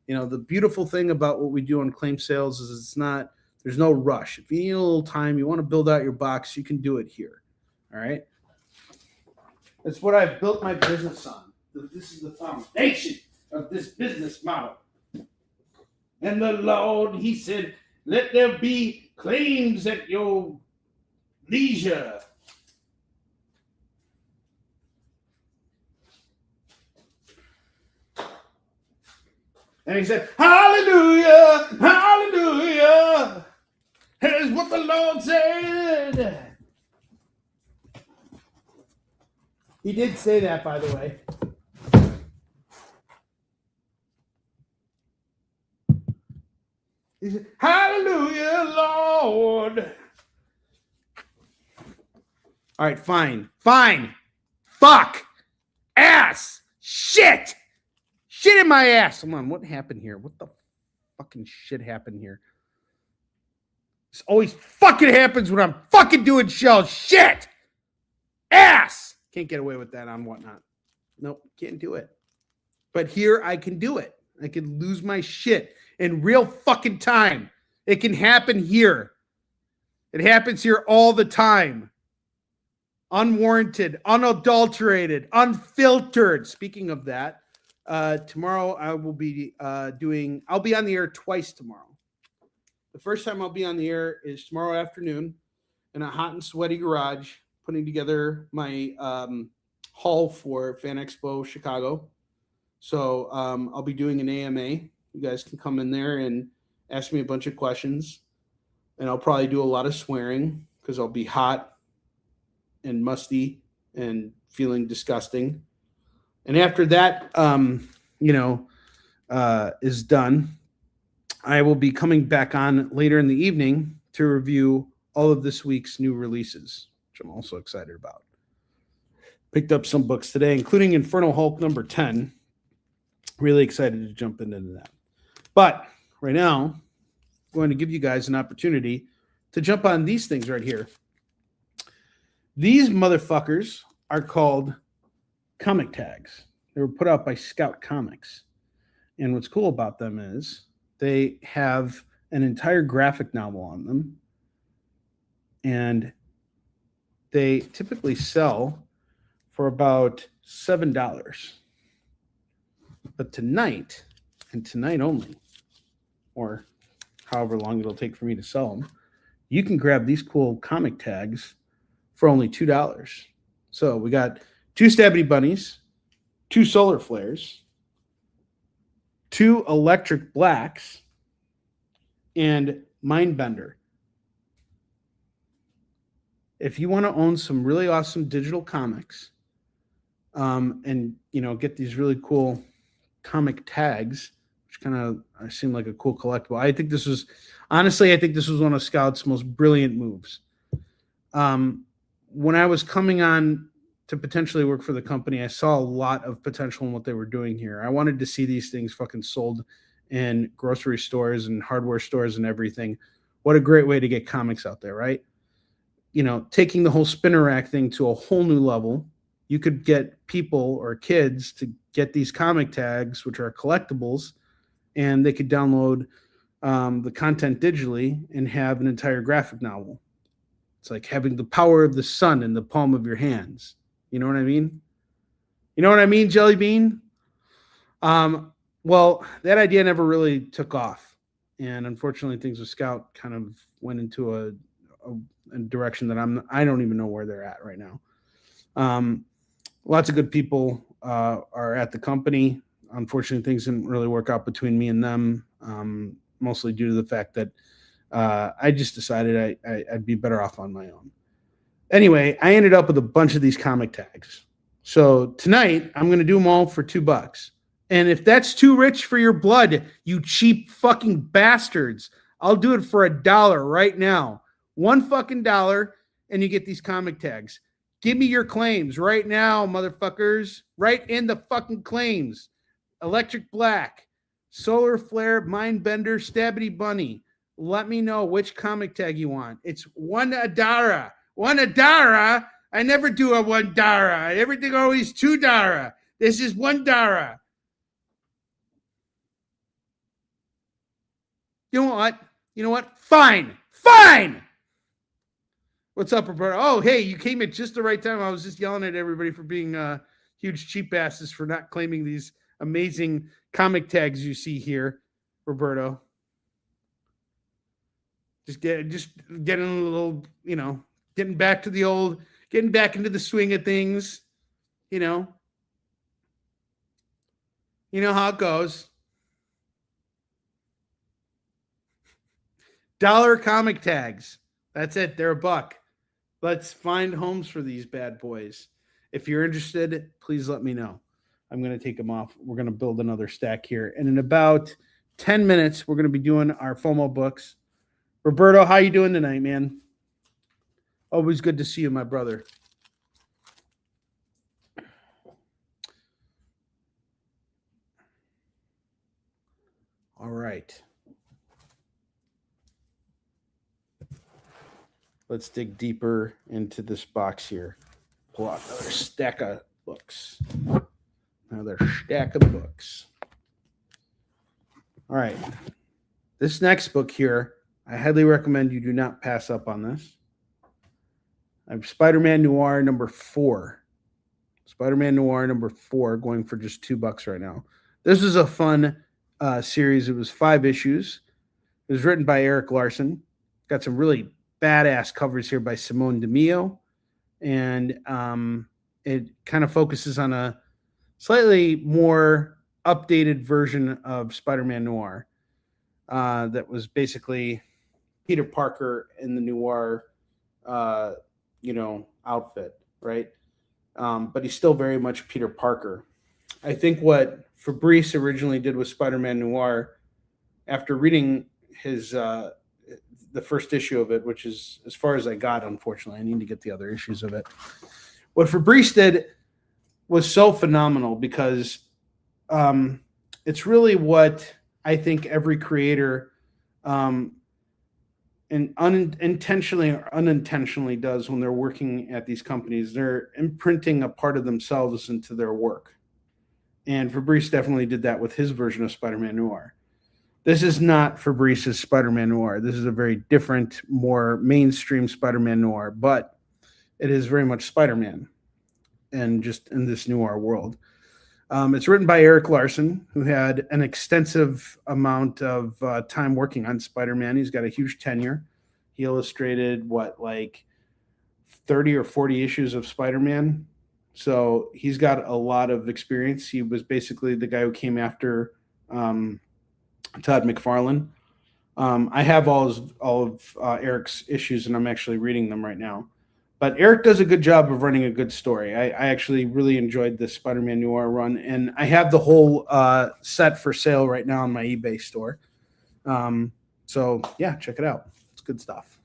You know, the beautiful thing about what we do on claim sales is there's no rush. If you need a little time, you want to build out your box, you can do it here. All right. That's what I've built my business on. This is the foundation of this business model. And the Lord, he said, let there be claims at your leisure. And he said, hallelujah, hallelujah. Here's what the Lord said. He did say that, by the way. He said, hallelujah, Lord. All right, fine. Fuck. Ass. Shit. Shit in my ass. Come on, what happened here? What the fucking shit happened here? This always fucking happens when I'm fucking doing shows. Shit! Ass! Can't get away with that on Whatnot. Nope, can't do it. But here I can do it. I can lose my shit in real fucking time. It can happen here. It happens here all the time. Unwarranted, unadulterated, unfiltered. Speaking of that, tomorrow I will be I'll be on the air twice tomorrow. The first time I'll be on the air is tomorrow afternoon in a hot and sweaty garage, putting together my haul for Fan Expo Chicago. So I'll be doing an AMA. You guys can come in there and ask me a bunch of questions. And I'll probably do a lot of swearing because I'll be hot and musty and feeling disgusting. And after that, is done, I will be coming back on later in the evening to review all of this week's new releases, which I'm also excited about. Picked up some books today, including Infernal Hulk number 10. Really excited to jump into that. But right now, I'm going to give you guys an opportunity to jump on these things right here. These motherfuckers are called comic tags. They were put out by Scout Comics. And what's cool about them is they have an entire graphic novel on them. And they typically sell for about $7. But tonight, and tonight only, or however long it'll take for me to sell them, you can grab these cool comic tags for only $2. So we got 2 Stabby Bunnies, 2 Solar Flares, 2 Electric Blacks, and Mindbender. If you want to own some really awesome digital comics, and get these really cool comic tags which kind of seemed like a cool collectible. I think this was one of Scout's most brilliant moves. When I was coming on to potentially work for the company, I saw a lot of potential in what they were doing here. I wanted to see these things fucking sold in grocery stores and hardware stores and everything. What a great way to get comics out there, right? You know, taking the whole spinner rack thing to a whole new level. You could get people or kids to get these comic tags, which are collectibles, and they could download the content digitally and have an entire graphic novel. It's like having the power of the sun in the palm of your hands. You know what I mean? You know what I mean, Jelly Bean? Well, that idea never really took off. And unfortunately, things with Scout kind of went into a direction that I don't even know where they're at right now. Lots of good people are at the company. Unfortunately, things didn't really work out between me and them, mostly due to the fact that I just decided I'd be better off on my own. Anyway, I ended up with a bunch of these comic tags. So tonight, I'm going to do them all for $2. And if that's too rich for your blood, you cheap fucking bastards, I'll do it for $1 right now. $1 fucking dollar, and you get these comic tags. Give me your claims right now, motherfuckers. Right in the fucking claims. Electric Black, Solar Flare, Mindbender, Stabbity Bunny. Let me know which comic tag you want. It's $1. $1. I never do a $1. Everything always $2. This is $1. You know what? You know what? Fine. What's up, Roberto? Oh, hey, you came at just the right time. I was just yelling at everybody for being huge cheap asses for not claiming these amazing comic tags you see here, Roberto. Just getting a little, getting back into the swing of things, you know how it goes. Dollar comic tags. That's it. They're $1. Let's find homes for these bad boys. If you're interested, please let me know. I'm going to take them off. We're going to build another stack here. And in about 10 minutes, we're going to be doing our FOMO books. Roberto, how you doing tonight, man? Always good to see you, my brother. All right. Let's dig deeper into this box here. Pull out another stack of books. Another stack of books. All right. This next book here, I highly recommend you do not pass up on this. I have Spider-Man Noir number 4. Spider-Man Noir number 4 going for just $2 right now. This is a fun series. It was 5 issues. It was written by Eric Larson. Got some really badass covers here by Simone DeMeo. And it kind of focuses on a slightly more updated version of Spider-Man Noir that was basically Peter Parker in the Noir, outfit, right? But he's still very much Peter Parker. I think what Fabrice originally did with Spider-Man Noir, after reading his the first issue of it, which is as far as I got, unfortunately, I need to get the other issues of it. What Fabrice did was so phenomenal because it's really what I think every creator and unintentionally or unintentionally does when they're working at these companies. They're imprinting a part of themselves into their work. And Fabrice definitely did that with his version of Spider-Man Noir. This is not Fabrice's Spider-Man Noir. This is a very different, more mainstream Spider-Man Noir, but it is very much Spider-Man and just in this noir world. It's written by Eric Larson, who had an extensive amount of time working on Spider-Man. He's got a huge tenure. He illustrated, 30 or 40 issues of Spider-Man. So he's got a lot of experience. He was basically the guy who came after Todd McFarlane. I have all of Eric's issues, and I'm actually reading them right now. But Eric does a good job of running a good story. I actually really enjoyed this Spider-Man Noir run, and I have the whole set for sale right now on my eBay store. So yeah, check it out. It's good stuff.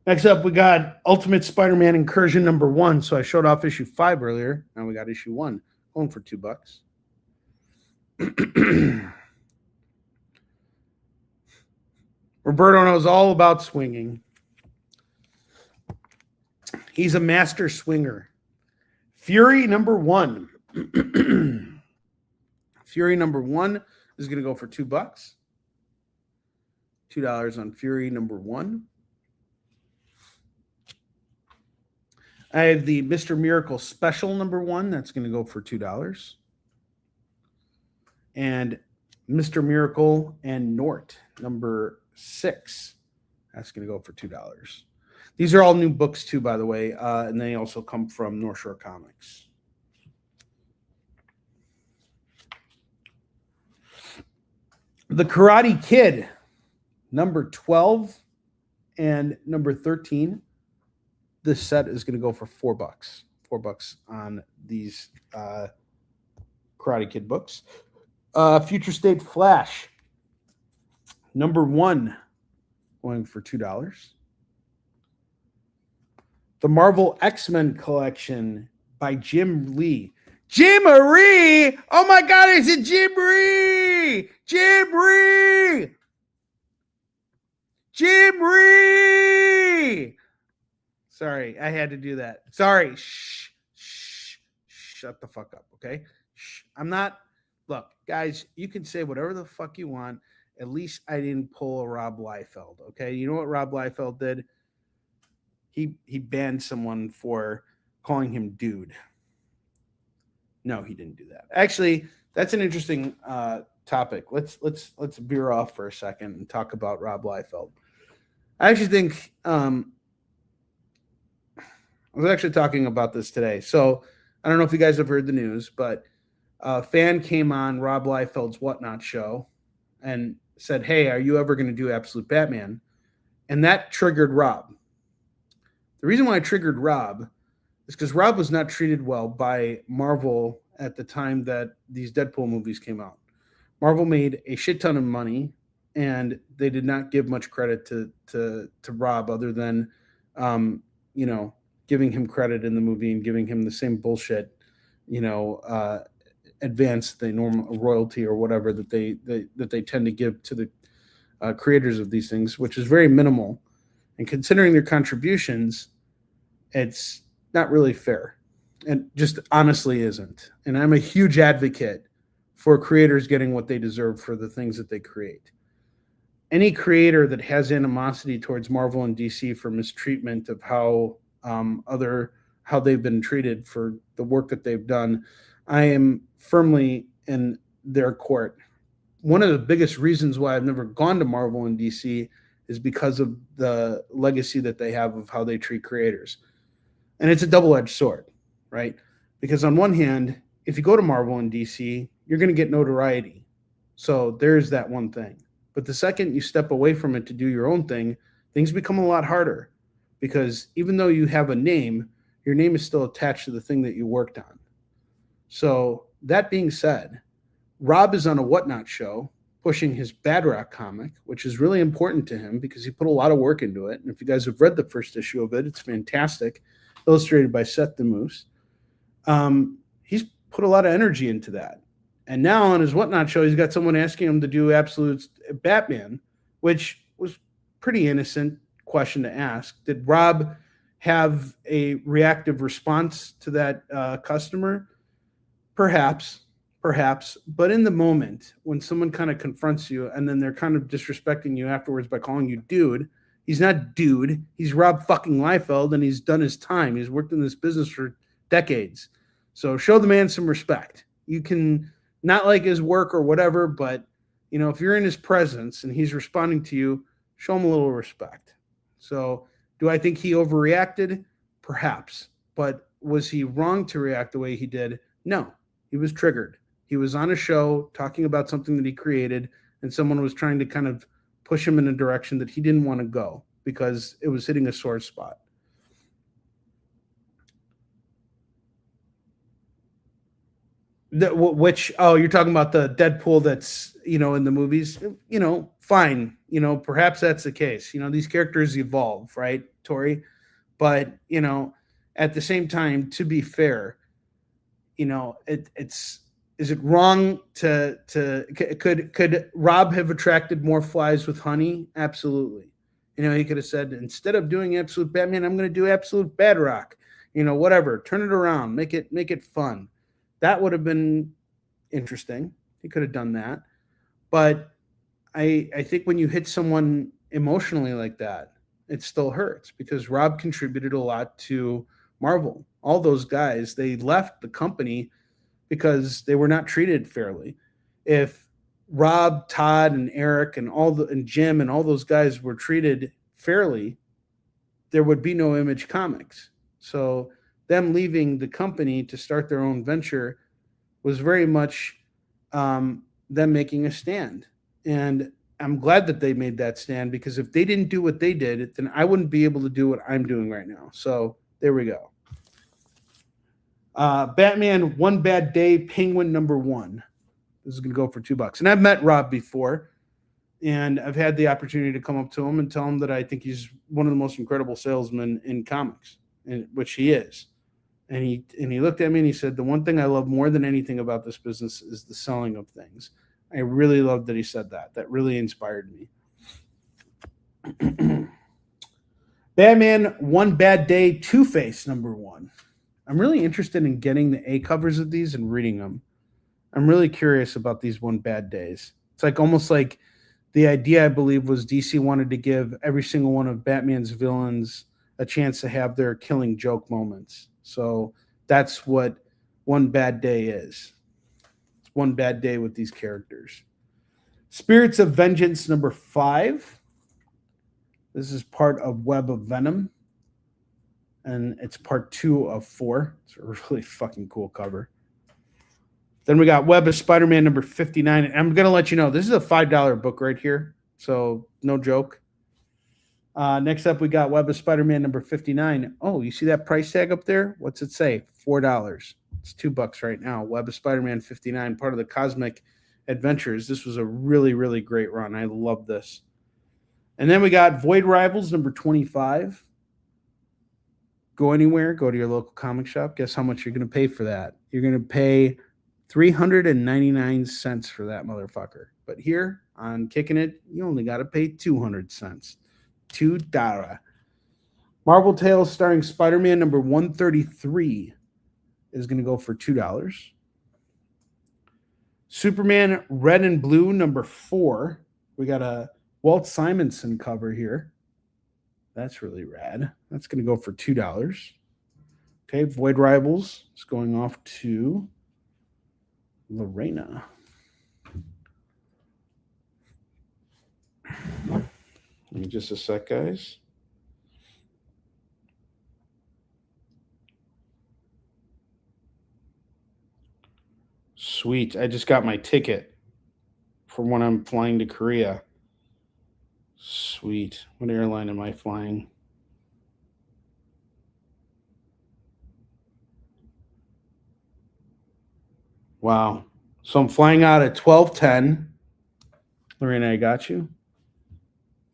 Next up, we got Ultimate Spider-Man Incursion #1. So I showed off issue 5 earlier. Now we got issue 1, going for $2. Roberto knows all about swinging. He's a master swinger. Fury #1. Fury #1 is going to go for $2. $2 on Fury #1. I have the Mr. Miracle Special #1. That's going to go for $2. And Mr. Miracle and Nort #6. That's going to go for $2. These are all new books too, by the way, and they also come from North Shore Comics. The Karate Kid #12 and #13. This set is going to go for $4. $4 on these Karate Kid books. Future State Flash #1 going for $2. The Marvel X-Men Collection by Jim Lee. Jim Ree! Oh my God, is it Jim Ree? Jim Ree! Jim Ree! Sorry, I had to do that. Sorry. Shh. Shut the fuck up, okay? Shh. I'm not. Look, guys, you can say whatever the fuck you want. At least I didn't pull a Rob Liefeld, okay? You know what Rob Liefeld did? He banned someone for calling him dude. No, he didn't do that. Actually, that's an interesting topic. Let's veer off for a second and talk about Rob Liefeld. I actually think I was actually talking about this today. So I don't know if you guys have heard the news, but a fan came on Rob Liefeld's Whatnot show and said, "Hey, are you ever going to do Absolute Batman?" And that triggered Rob. The reason why I triggered Rob is because Rob was not treated well by Marvel at the time that these Deadpool movies came out. Marvel made a shit ton of money, and they did not give much credit to Rob other than, giving him credit in the movie and giving him the same bullshit, advance the normal royalty or whatever that they tend to give to the creators of these things, which is very minimal. And considering their contributions, it's not really fair, and just honestly isn't. And I'm a huge advocate for creators getting what they deserve for the things that they create. Any creator that has animosity towards Marvel and DC for mistreatment of how they've been treated for the work that they've done, I am firmly in their court. One of the biggest reasons why I've never gone to Marvel and DC is because of the legacy that they have of how they treat creators. And it's a double-edged sword, right? Because on one hand, if you go to Marvel and DC, you're going to get notoriety. So there's that one thing. But the second you step away from it to do your own thing, things become a lot harder. Because even though you have a name, your name is still attached to the thing that you worked on. So that being said, Rob is on a Whatnot show pushing his Bad Rock comic, which is really important to him because he put a lot of work into it. And if you guys have read the first issue of it, it's fantastic, illustrated by Seth the Moose. He's put a lot of energy into that. And now on his Whatnot show, he's got someone asking him to do Absolute Batman, which was pretty innocent question to ask. Did Rob have a reactive response to that customer? Perhaps. But in the moment, when someone kind of confronts you and then they're kind of disrespecting you afterwards by calling you dude, he's not dude. He's Rob fucking Liefeld, and he's done his time. He's worked in this business for decades. So show the man some respect. You can not like his work or whatever, but if you're in his presence and he's responding to you, show him a little respect. So do I think he overreacted? Perhaps. But was he wrong to react the way he did? No. He was triggered. He was on a show talking about something that he created, and someone was trying to kind of push him in a direction that he didn't want to go because it was hitting a sore spot. Which, oh, you're talking about the Deadpool that's, in the movies, fine. Perhaps that's the case. These characters evolve, right, Tori? But, at the same time, to be fair, it's, is it wrong could Rob have attracted more flies with honey? Absolutely. He could have said, instead of doing Absolute Batman, I'm going to do Absolute Bad Rock. Whatever, turn it around, make it fun. That would have been interesting. He could have done that. But I think when you hit someone emotionally like that, it still hurts, because Rob contributed a lot to Marvel. All those guys, they left the company because they were not treated fairly. If Rob, Todd, and Eric, and Jim, and all those guys were treated fairly, there would be no Image Comics. So them leaving the company to start their own venture was very much them making a stand. And I'm glad that they made that stand, because if they didn't do what they did, then I wouldn't be able to do what I'm doing right now. So there we go. Batman One Bad Day, Penguin #1. This is going to go for $2. And I've met Rob before, and I've had the opportunity to come up to him and tell him that I think he's one of the most incredible salesmen in comics, which he is. And he looked at me and he said, the one thing I love more than anything about this business is the selling of things. I really loved that he said that. That really inspired me. Batman One Bad Day, Two-Face #1. I'm really interested in getting the A covers of these and reading them. I'm really curious about these One Bad Days. It's like almost like the idea, I believe, was DC wanted to give every single one of Batman's villains a chance to have their killing joke moments. So that's what One Bad Day is. It's one bad day with these characters. Spirits of Vengeance #5. This is part of Web of Venom, and it's part 2 of 4. It's a really fucking cool cover. Then we got Web of Spider-Man #59. And I'm going to let you know, this is a $5 book right here, so no joke. Next up, we got Web of Spider-Man #59. Oh, you see that price tag up there? What's it say? $4. It's $2 right now. Web of Spider-Man 59, part of the Cosmic Adventures. This was a really, really great run. I love this. And then we got Void Rivals #25. Go anywhere, go to your local comic shop. Guess how much you're going to pay for that? You're going to pay 399 cents for that motherfucker. But here on Kicking It, you only got to pay 200 cents. $2. Marvel Tales starring Spider-Man #133 is going to go for $2. Superman Red and Blue #4. We got a Walt Simonson cover here. That's really rad. That's going to go for $2. Okay, Void Rivals is going off to Lorena. Give me just a sec, guys. Sweet. I just got my ticket for when I'm flying to Korea. Sweet. What airline am I flying? Wow. So I'm flying out at 12:10. Lorena, I got you.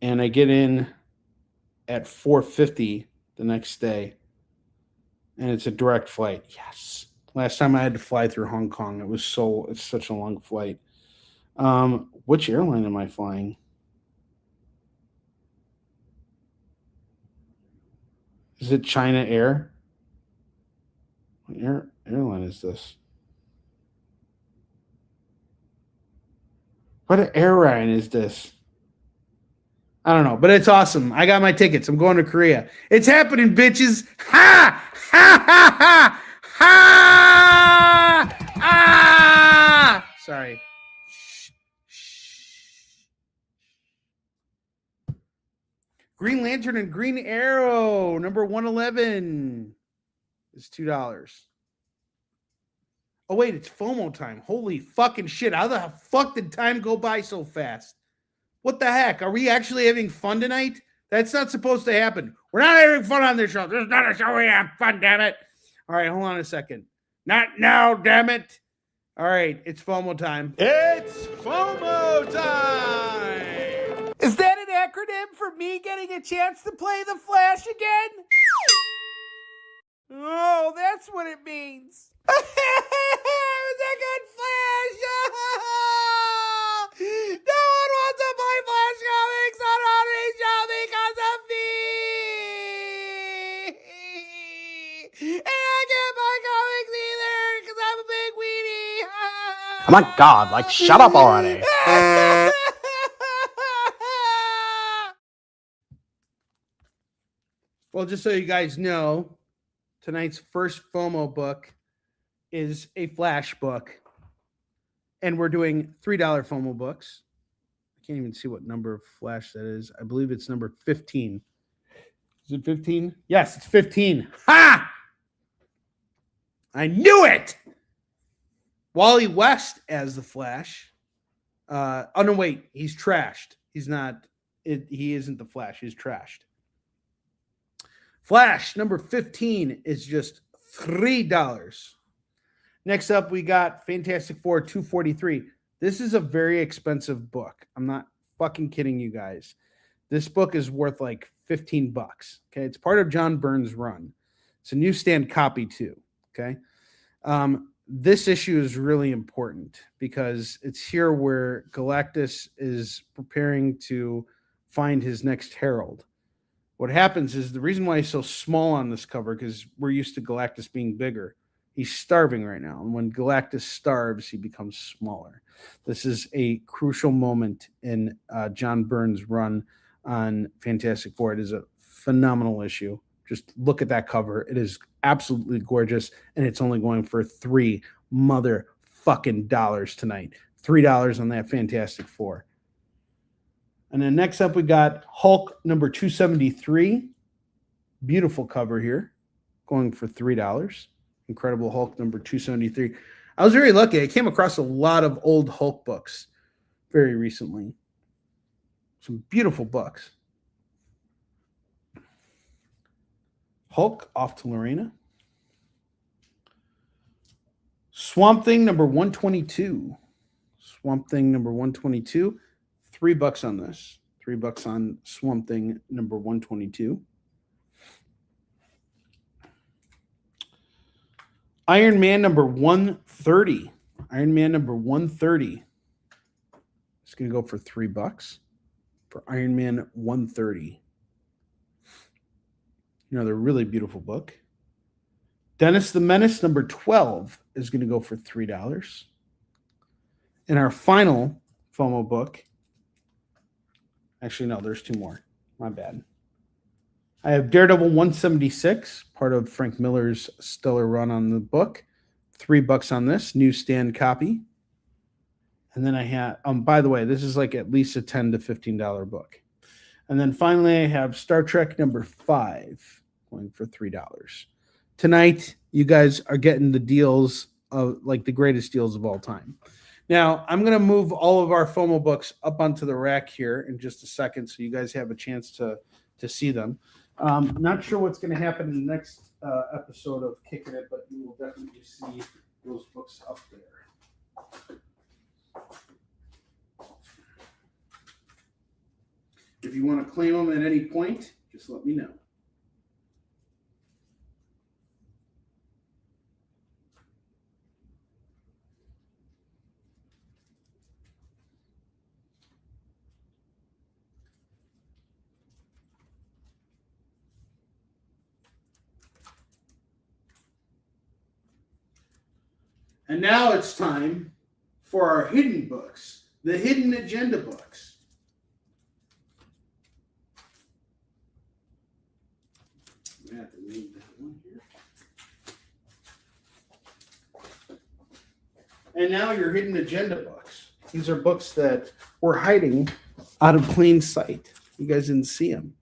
And I get in at 4:50 the next day. And it's a direct flight. Yes. Last time I had to fly through Hong Kong. It's such a long flight. Which airline am I flying? Is it China Air? What airline is this? What airline is this? I don't know, but it's awesome. I got my tickets. I'm going to Korea. It's happening, bitches. Ha! Ha ha ha! Ha! Ah! Sorry. Green Lantern and Green Arrow, #111 is $2. Oh, wait, it's FOMO time. Holy fucking shit. How the fuck did time go by so fast? What the heck? Are we actually having fun tonight? That's not supposed to happen. We're not having fun on this show. This is not a show we have fun, damn it. All right, hold on a second. Not now, damn it. All right, it's FOMO time. It's FOMO time! Is that an acronym for me getting a chance to play the Flash again? Oh, that's what it means. It was a good Flash! No one wants to play Flash comics on Onrie Show because of me! And I can't buy comics either because I'm a big weenie! Oh my god, like, shut up already. Well, just so you guys know, tonight's first FOMO book is a Flash book. And we're doing $3 FOMO books. I can't even see what number of Flash that is. I believe it's number 15. Is it 15? Yes, it's 15. Ha! I knew it! Wally West as the Flash. Oh, no, wait. He's trashed. He's not. He isn't the Flash. He's trashed. Flash number 15 is just $3. Next up, we got Fantastic Four 243. This is a very expensive book. I'm not fucking kidding you guys. This book is worth like $15. Okay. It's part of John Byrne's run. It's a newsstand copy too. Okay. This issue is really important because it's here where Galactus is preparing to find his next herald. What happens is the reason why he's so small on this cover, because we're used to Galactus being bigger. He's starving right now. And when Galactus starves, he becomes smaller. This is a crucial moment in John Byrne's run on Fantastic Four. It is a phenomenal issue. Just look at that cover. It is absolutely gorgeous. And it's only going for $3 motherfucking dollars tonight. $3 on that Fantastic Four. And then next up, we got Hulk number 273. Beautiful cover here, going for $3. Incredible Hulk number 273. I was very lucky. I came across a lot of old Hulk books very recently. Some beautiful books. Hulk off to Lorena. Swamp Thing number 122. Swamp Thing number 122. $3 on this. $3 on Swamp Thing number 122. Iron Man number 130. Iron Man number 130. It's going to go for $3 for Iron Man 130. Another really beautiful book. Dennis the Menace number 12 is going to go for $3. And our final FOMO book. Actually, no, there's two more. My bad. I have Daredevil 176, part of Frank Miller's stellar run on the book. $3 on this, newsstand copy. And then I have, by the way, this is like at least a $10 to $15 book. And then finally, I have Star Trek number 5, going for $3. Tonight, you guys are getting the deals of like the greatest deals of all time. Now, I'm going to move all of our FOMO books up onto the rack here in just a second so you guys have a chance to see them. Not sure what's going to happen in the next episode of Kickin' It, but you will definitely see those books up there. If you want to claim them at any point, just let me know. And now it's time for our hidden books, the hidden agenda books. I have to read that one here. And now your hidden agenda books. These are books that were hiding out of plain sight. You guys didn't see them,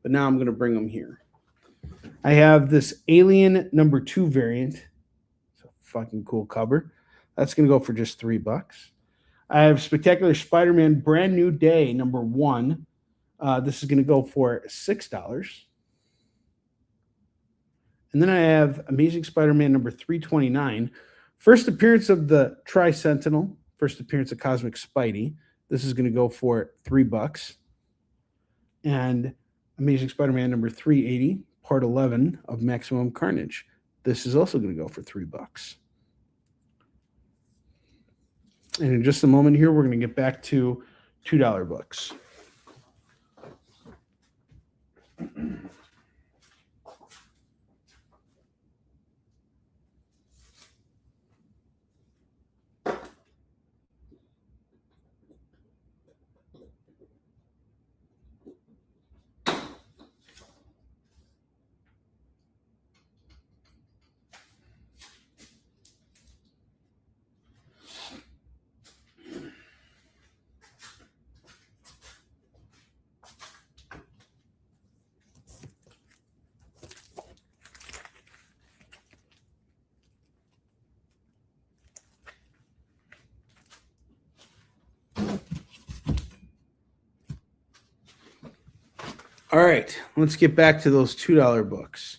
but now I'm going to bring them here. I have this Alien number 2 variant. Fucking cool cover. That's going to go for just $3. I have Spectacular Spider-Man Brand New Day number 1. This is going to go for $6. And then I have Amazing Spider-Man number 329 First appearance of the Tri-Sentinel. First appearance of Cosmic Spidey. This is going to go for $3. And Amazing Spider-Man number 380, part 11 of Maximum Carnage. This is also going to go for $3. And in just a moment here, we're going to get back to $2 books. All right, let's get back to those $2 books.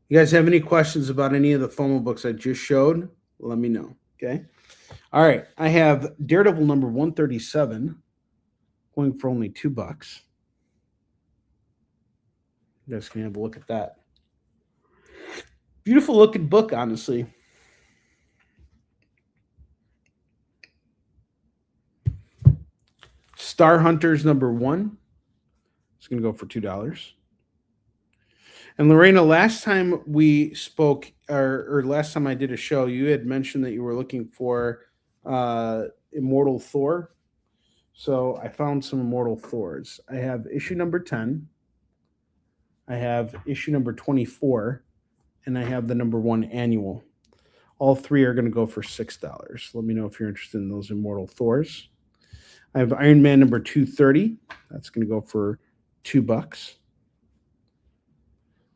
You guys have any questions about any of the FOMO books I just showed? Let me know, okay? All right, I have Daredevil number 137 going for only $2. You guys can have a look at that. Beautiful looking book, honestly. Star Hunters number 1. It's going to go for $2. And Lorena, last time we spoke, or last time I did a show, you had mentioned that you were looking for Immortal Thor. So I found some Immortal Thors. I have issue number 10. I have issue number 24. And I have the number 1 annual. All three are going to go for $6. Let me know if you're interested in those Immortal Thors. I have Iron Man number 230. That's going to go for $2.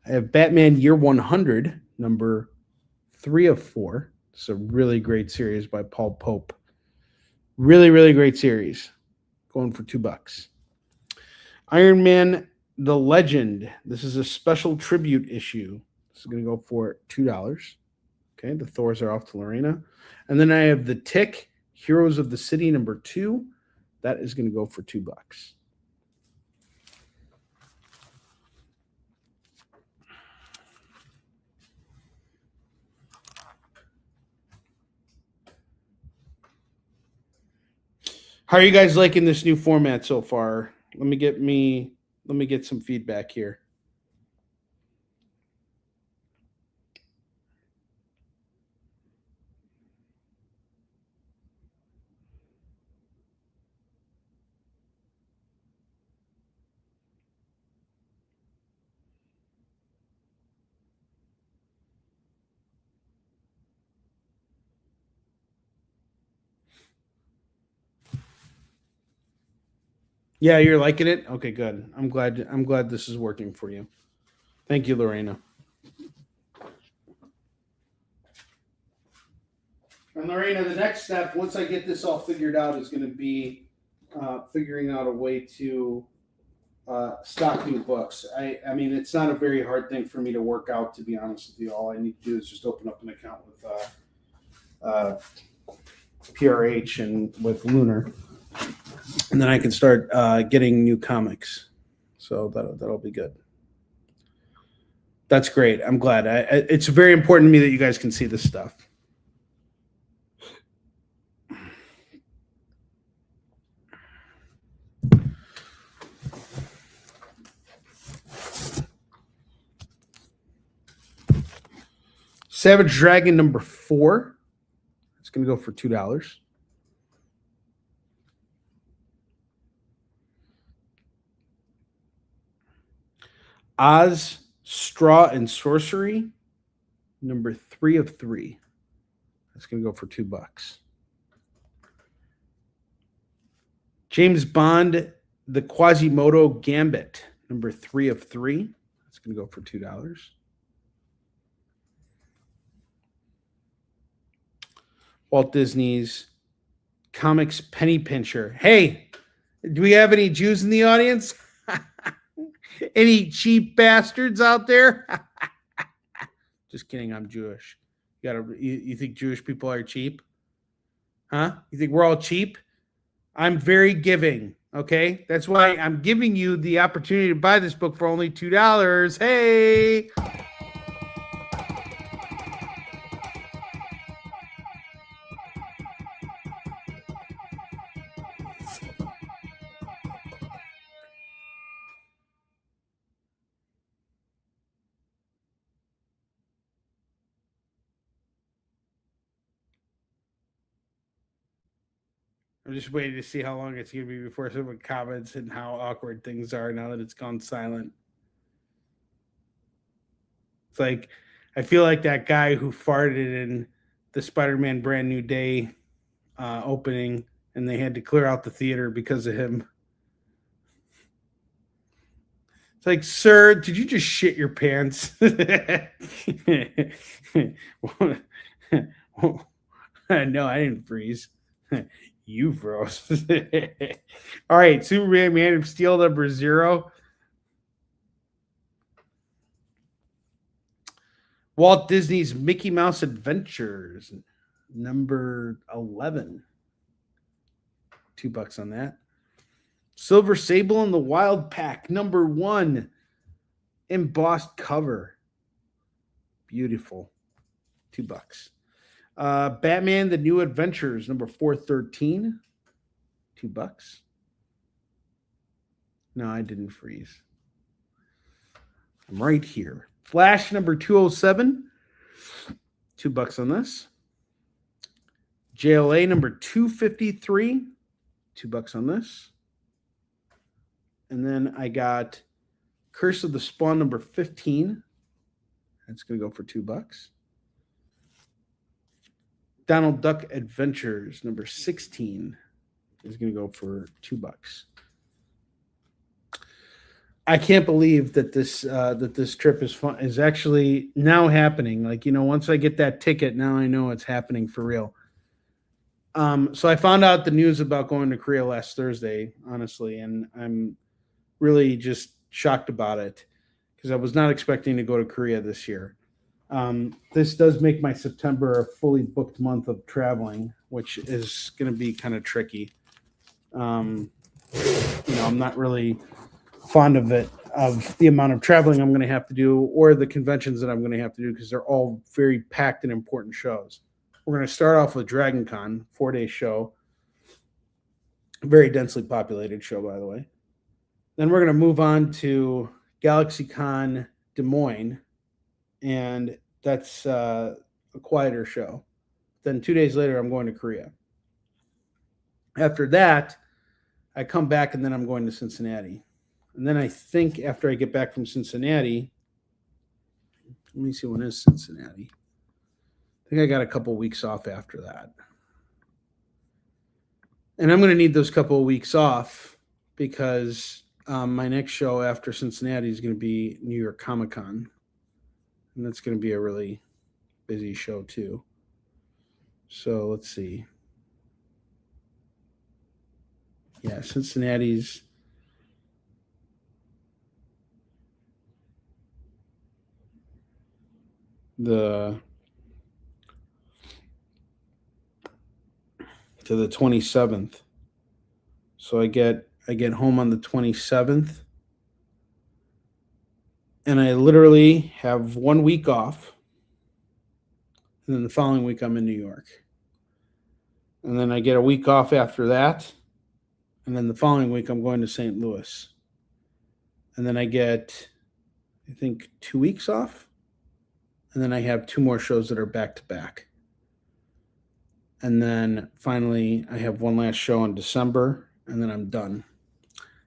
I have Batman Year 100, number 3 of 4. It's a really great series by Paul Pope. Really, really great series. Going for $2. Iron Man The Legend. This is a special tribute issue. This is going to go for $2. Okay, the Thors are off to Lorena. And then I have The Tick, Heroes of the City, number 2. That is going to go for $2. How are you guys liking this new format so far? Let me get some feedback here. Yeah, you're liking it? Okay, good. I'm glad this is working for you. Thank you, Lorena. And Lorena, the next step, once I get this all figured out, is going to be figuring out a way to stock new books. I mean, it's not a very hard thing for me to work out, to be honest with you. All I need to do is just open up an account with PRH and with Lunar. And then I can start getting new comics. So that'll be good. That's great. I'm glad. It's very important to me that you guys can see this stuff. Savage Dragon number 4. It's going to go for $2. Oz, Straw, and Sorcery, number 3 of 3. That's going to go for $2. James Bond, the Quasimodo Gambit, number 3 of 3. That's going to go for $2. Walt Disney's Comics Penny Pincher. Hey, do we have any Jews in the audience? Any cheap bastards out there? Just kidding, I'm Jewish. You think Jewish people are cheap? Huh? You think we're all cheap? I'm very giving. Okay, that's why I'm giving you the opportunity to buy this book for only $2. Hey. I'm just waiting to see how long it's going to be before someone comments and how awkward things are now that it's gone silent. It's like, I feel like that guy who farted in the Spider-Man Brand New Day opening, and they had to clear out the theater because of him. It's like, sir, did you just shit your pants? No, I didn't freeze. You froze. All right, Superman Man of Steel number 0. Walt Disney's Mickey Mouse Adventures number 11. $2 on that. Silver Sable and the Wild Pack number 1. Embossed cover. Beautiful. $2. Batman: The New Adventures, number 413. $2. No, I didn't freeze. I'm right here. Flash number 207. $2 on this. JLA number 253. $2 on this. And then I got Curse of the Spawn number 15. That's going to go for $2. Donald Duck Adventures number 16 is going to go for $2. I can't believe that this trip is actually now happening. Like, once I get that ticket, now I know it's happening for real. So I found out the news about going to Korea last Thursday, honestly, and I'm really just shocked about it because I was not expecting to go to Korea this year. This does make my September a fully booked month of traveling, which is going to be kind of tricky. I'm not really fond of the amount of traveling I'm going to have to do or the conventions that I'm going to have to do because they're all very packed and important shows. We're going to start off with Dragon Con, 4-day show. Very densely populated show, by the way. Then we're going to move on to GalaxyCon Des Moines, and that's a quieter show. Then 2 days later, I'm going to Korea. After that, I come back, and then I'm going to Cincinnati. And then I think after I get back from Cincinnati, let me see, when is Cincinnati? I think I got a couple weeks off after that. And I'm going to need those couple of weeks off because my next show after Cincinnati is going to be New York Comic Con. And that's going to be a really busy show too. So let's see. Yeah, Cincinnati's to the 27th. So I get home on the 27th. And I literally have 1 week off. And then the following week I'm in New York. And then I get a week off after that. And then the following week I'm going to St. Louis. And then I get, I think, 2 weeks off. And then I have 2 more shows that are back to back. And then finally I have one last show in December, and then I'm done.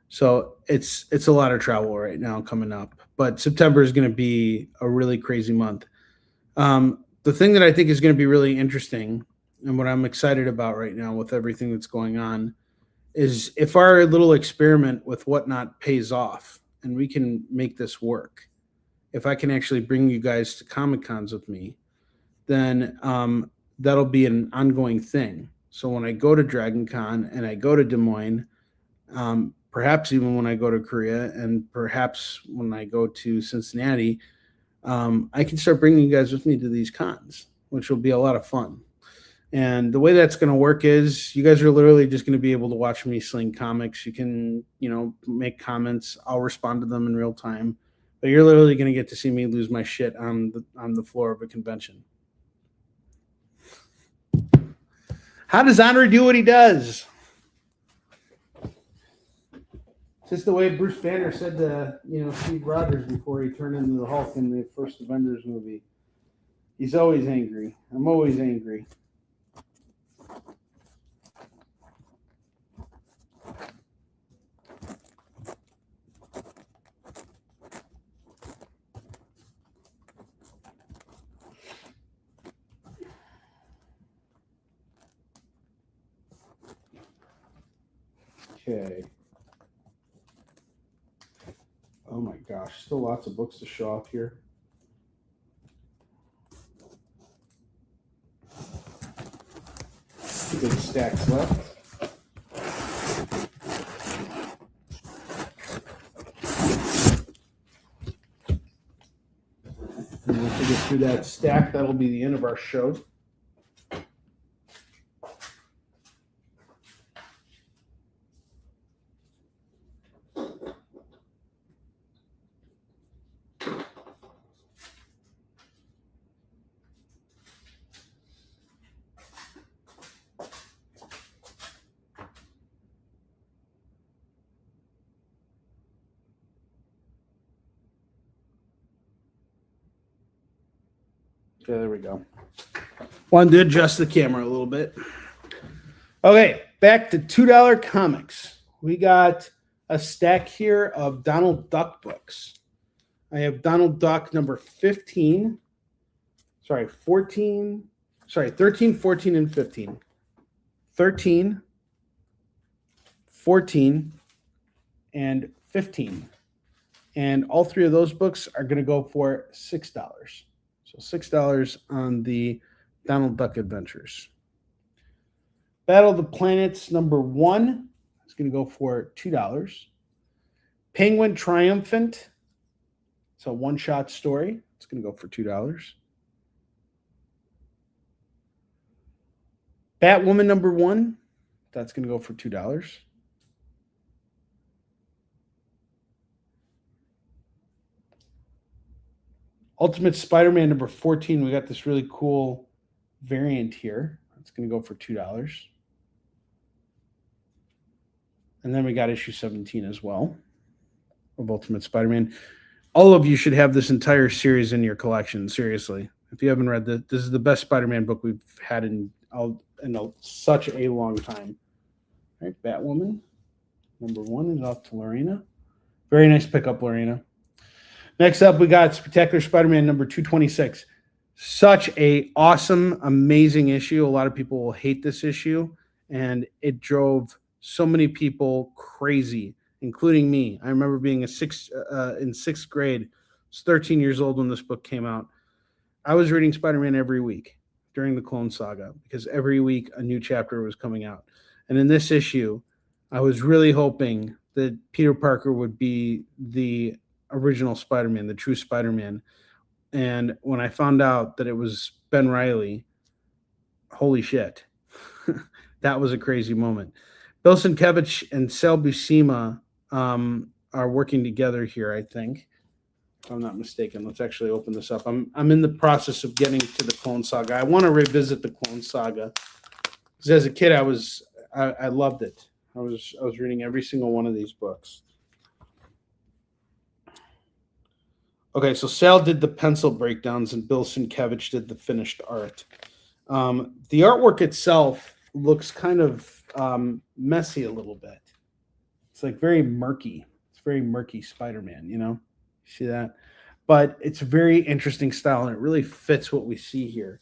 So it's a lot of travel right now coming up. But September is going to be a really crazy month. The thing that I think is going to be really interesting and what I'm excited about right now with everything that's going on is if our little experiment with Whatnot pays off and we can make this work, if I can actually bring you guys to Comic Cons with me, then that'll be an ongoing thing. So when I go to Dragon Con and I go to Des Moines, perhaps even when I go to Korea and perhaps when I go to Cincinnati, I can start bringing you guys with me to these cons. which will be a lot of fun. And the way that's going to work is you guys are literally just going to be able to watch me sling comics. You can, make comments. I'll respond to them in real time. But you're literally going to get to see me lose my shit on the floor of a convention. How does Onrie do what he does? Just the way Bruce Banner said to, Steve Rogers before he turned into the Hulk in the first Avengers movie. He's always angry. I'm always angry. Okay. Oh my gosh, still lots of books to show off here. Big stacks left. And once we get through that stack, that'll be the end of our show. Okay, there we go. Wanted to adjust the camera a little bit. Okay, back to $2 comics. We got a stack here of Donald Duck books. I have Donald Duck number 13, 14, and 15. 13, 14, and 15. And all three of those books are going to go for $6. So $6 on the Donald Duck Adventures. Battle of the Planets number 1 is going to go for $2. Penguin Triumphant. It's a one-shot story. It's going to go for $2. Batwoman number 1. That's going to go for $2. Ultimate Spider-Man number 14. We got this really cool variant here. It's going to go for $2. And then we got issue 17 as well of Ultimate Spider-Man. All of you should have this entire series in your collection. Seriously, if you haven't read this is the best Spider-Man book we've had in such a long time. All right, Batwoman number 1 is off to Lorena. Very nice pickup, Lorena. Next up, we got Spectacular Spider-Man number 226. Such a awesome, amazing issue. A lot of people will hate this issue, and it drove so many people crazy, including me. I remember being in sixth grade. I was 13 years old when this book came out. I was reading Spider-Man every week during the Clone Saga because every week a new chapter was coming out. And in this issue, I was really hoping that Peter Parker would be the original Spider-Man, the true Spider-Man. And when I found out that it was Ben Reilly, holy shit. That was a crazy moment. Bill Sienkiewicz and Sal Buscema are working together here, I think. If I'm not mistaken. Let's actually open this up. I'm in the process of getting to the Clone Saga. I want to revisit the Clone Saga. Because as a kid, I loved it. I was reading every single one of these books. Okay, so Sal did the pencil breakdowns and Bill Sienkiewicz did the finished art. The artwork itself looks kind of messy a little bit. It's like very murky. It's very murky Spider-Man, See that? But it's a very interesting style, and it really fits what we see here.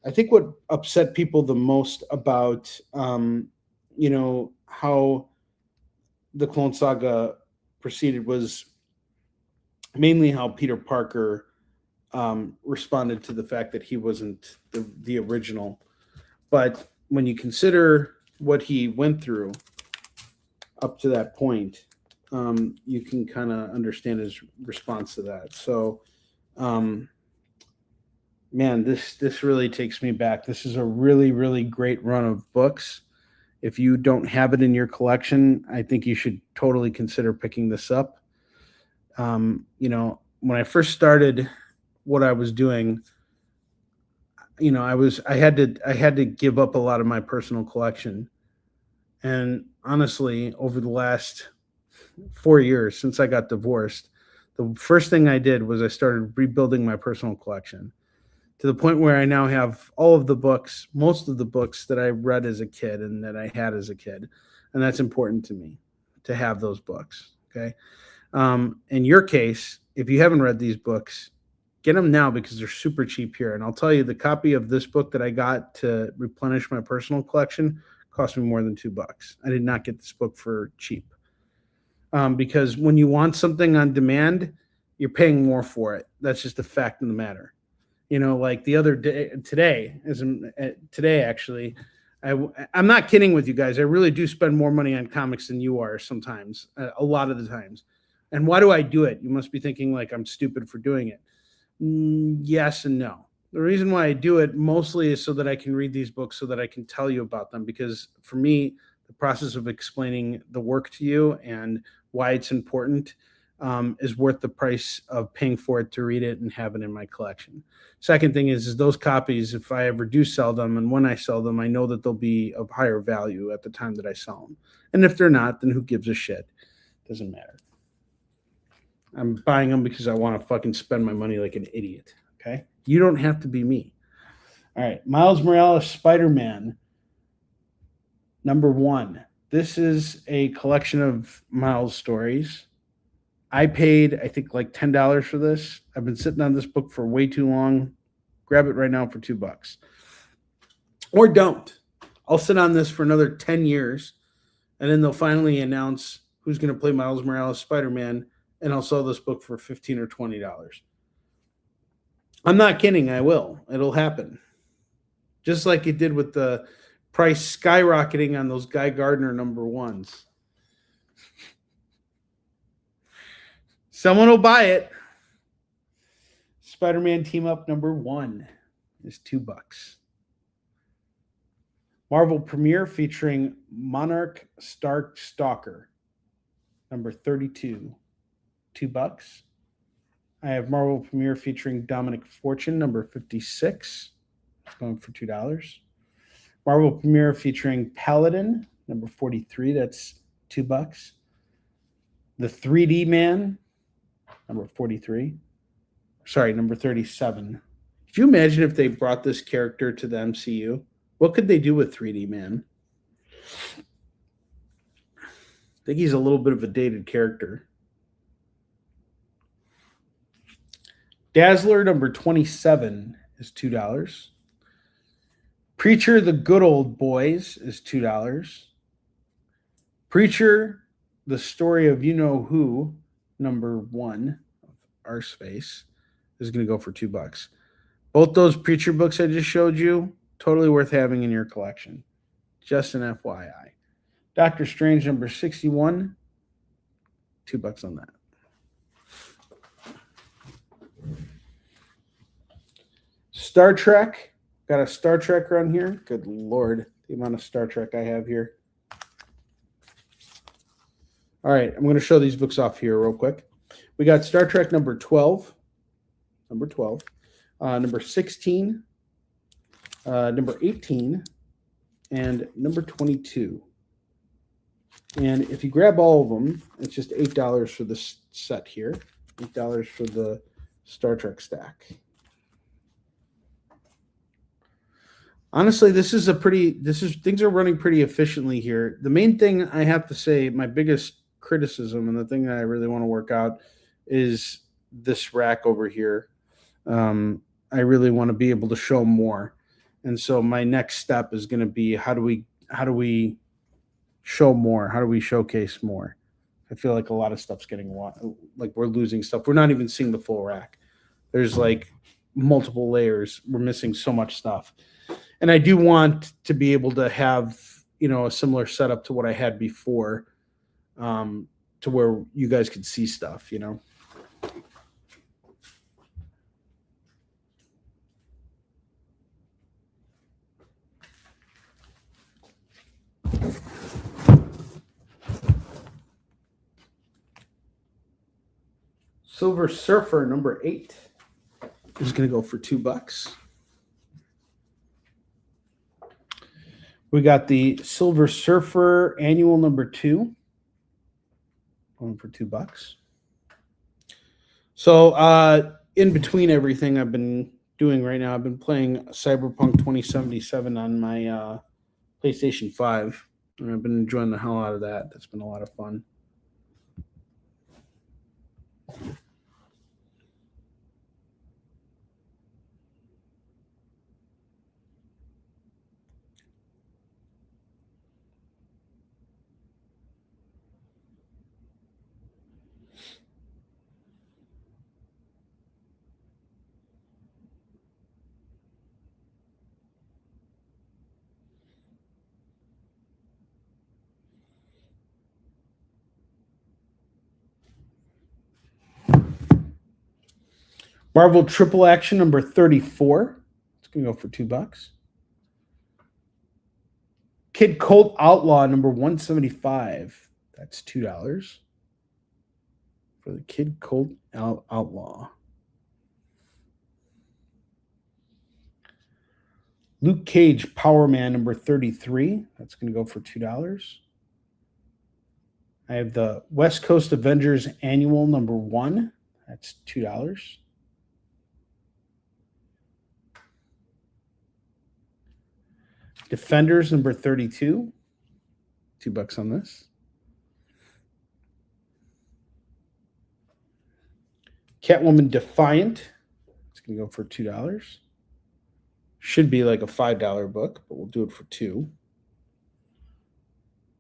I think what upset people the most about, how the Clone Saga proceeded was mainly how Peter Parker responded to the fact that he wasn't the original. But when you consider what he went through up to that point, you can kind of understand his response to that. So man, this really takes me back. This is a really, really great run of books. If you don't have it in your collection, I think you should totally consider picking this up. When I first started what I was doing, I had to give up a lot of my personal collection. And honestly, over the last 4 years since I got divorced, the first thing I did was I started rebuilding my personal collection to the point where I now have all of the books, most of the books that I read as a kid and that I had as a kid. And that's important to me to have those books. Okay. In your case, if you haven't read these books, get them now because they're super cheap here. And I'll tell you, the copy of this book that I got to replenish my personal collection cost me more than $2. I did not get this book for cheap. Because when you want something on demand, you're paying more for it. That's just the fact of the matter. Like the other day, today actually, I'm not kidding with you guys. I really do spend more money on comics than you are sometimes, a lot of the times. And why do I do it? You must be thinking like I'm stupid for doing it. Yes and no. The reason why I do it mostly is so that I can read these books so that I can tell you about them. Because for me, the process of explaining the work to you and why it's important is worth the price of paying for it to read it and have it in my collection. Second thing is those copies, if I ever do sell them and when I sell them, I know that they'll be of higher value at the time that I sell them. And if they're not, then who gives a shit? Doesn't matter. I'm buying them because I want to fucking spend my money like an idiot. Okay? You don't have to be me. All right. Miles Morales Spider-Man #1. This is a collection of Miles stories. I paid, I think, like $10 for this. I've been sitting on this book for way too long. Grab it right now for $2. Or don't. I'll sit on this for another 10 years, and then they'll finally announce who's going to play Miles Morales Spider-Man, and I'll sell this book for $15 or $20. I'm not kidding. I will. It'll happen. Just like it did with the price skyrocketing on those Guy Gardner #1s. Someone will buy it. Spider-Man Team Up #1 is $2. Marvel Premiere featuring Monarch Stark Stalker #32, $2. I have Marvel Premiere featuring Dominic Fortune #56, it's going for $2. Marvel Premiere featuring Paladin #43, that's $2. The 3D Man #43. Sorry, #37. Could you imagine if they brought this character to the MCU? What could they do with 3D Man? I think he's a little bit of a dated character. Dazzler #27 is $2. Preacher, The Good Old Boys is $2. Preacher, The Story of You Know Who #1 of Arseface is going to go for $2. Both those Preacher books I just showed you, totally worth having in your collection. Just an FYI. Doctor Strange #61, $2 on that. Star Trek. Got a Star Trek run here. Good Lord, the amount of Star Trek I have here. All right, I'm going to show these books off here real quick. We got Star Trek #12, #16, #18, and #22. And if you grab all of them, it's just $8 for this set here. $8 for the Star Trek stack. Honestly, things are running pretty efficiently here. The main thing I have to say, my biggest criticism and the thing that I really want to work out is this rack over here. I really want to be able to show more. And so my next step is going to be how do we show more? How do we showcase more? I feel like a lot of stuff's getting like we're losing stuff. We're not even seeing the full rack. There's like multiple layers. We're missing so much stuff. And I do want to be able to have, a similar setup to what I had before, to where you guys could see stuff, Silver Surfer number 8 is going to go for $2. We got the Silver Surfer annual number 2 going for $2. So in between everything I've been doing right now, I've been playing Cyberpunk 2077 on my PlayStation 5, and I've been enjoying the hell out of that. That's been a lot of fun. Marvel Triple Action number 34. It's going to go for $2. Kid Colt Outlaw number 175. That's $2 for the Kid Colt Outlaw. Luke Cage Power Man number 33. That's going to go for $2. I have the West Coast Avengers Annual number 1. That's $2. Defenders number 32. $2 on this. Catwoman Defiant. It's going to go for $2. Should be like a $5 book, but we'll do it for $2.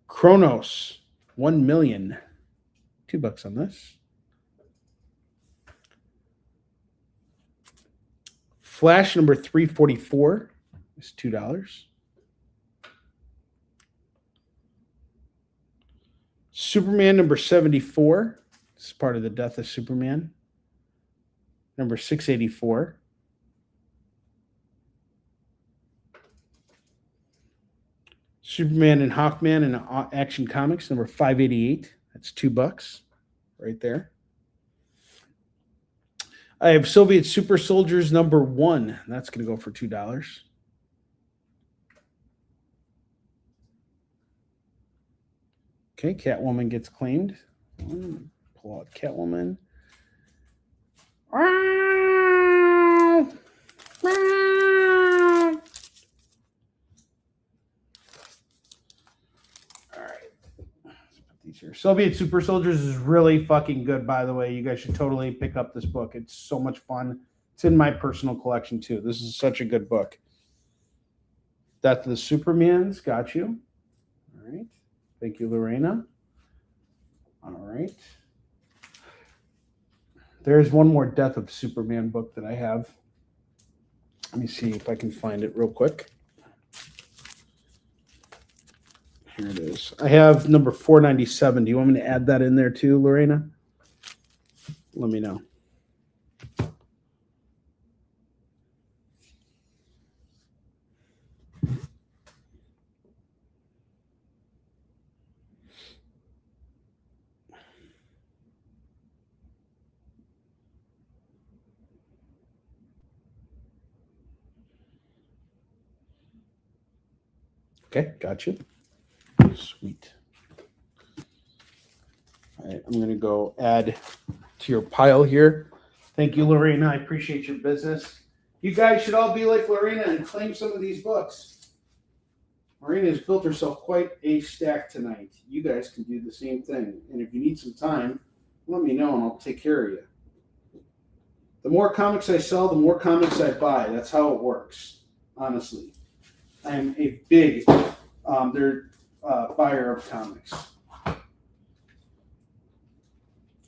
Chronos 1 million. $2 on this. Flash number 344 is $2. Superman number 74. This is part of the Death of Superman. Number 684. Superman and Hawkman in Action Comics number 588. That's $2 right there. I have Soviet Super Soldiers number 1. That's going to go for $2. Okay, Catwoman gets claimed. Pull out Catwoman. All right. Let's put these here. Soviet Super Soldiers is really fucking good, by the way. You guys should totally pick up this book. It's so much fun. It's in my personal collection, too. This is such a good book. Death of the Superman's got you. All right. Thank you, Lorena. All right. There's one more Death of Superman book that I have. Let me see if I can find it real quick. Here it is. I have number 497. Do you want me to add that in there too, Lorena? Let me know. Okay, got you. Sweet. All right, I'm going to go add to your pile here. Thank you, Lorena. I appreciate your business. You guys should all be like Lorena and claim some of these books. Lorena has built herself quite a stack tonight. You guys can do the same thing. And if you need some time, let me know and I'll take care of you. The more comics I sell, the more comics I buy. That's how it works, honestly. I am a big buyer of comics.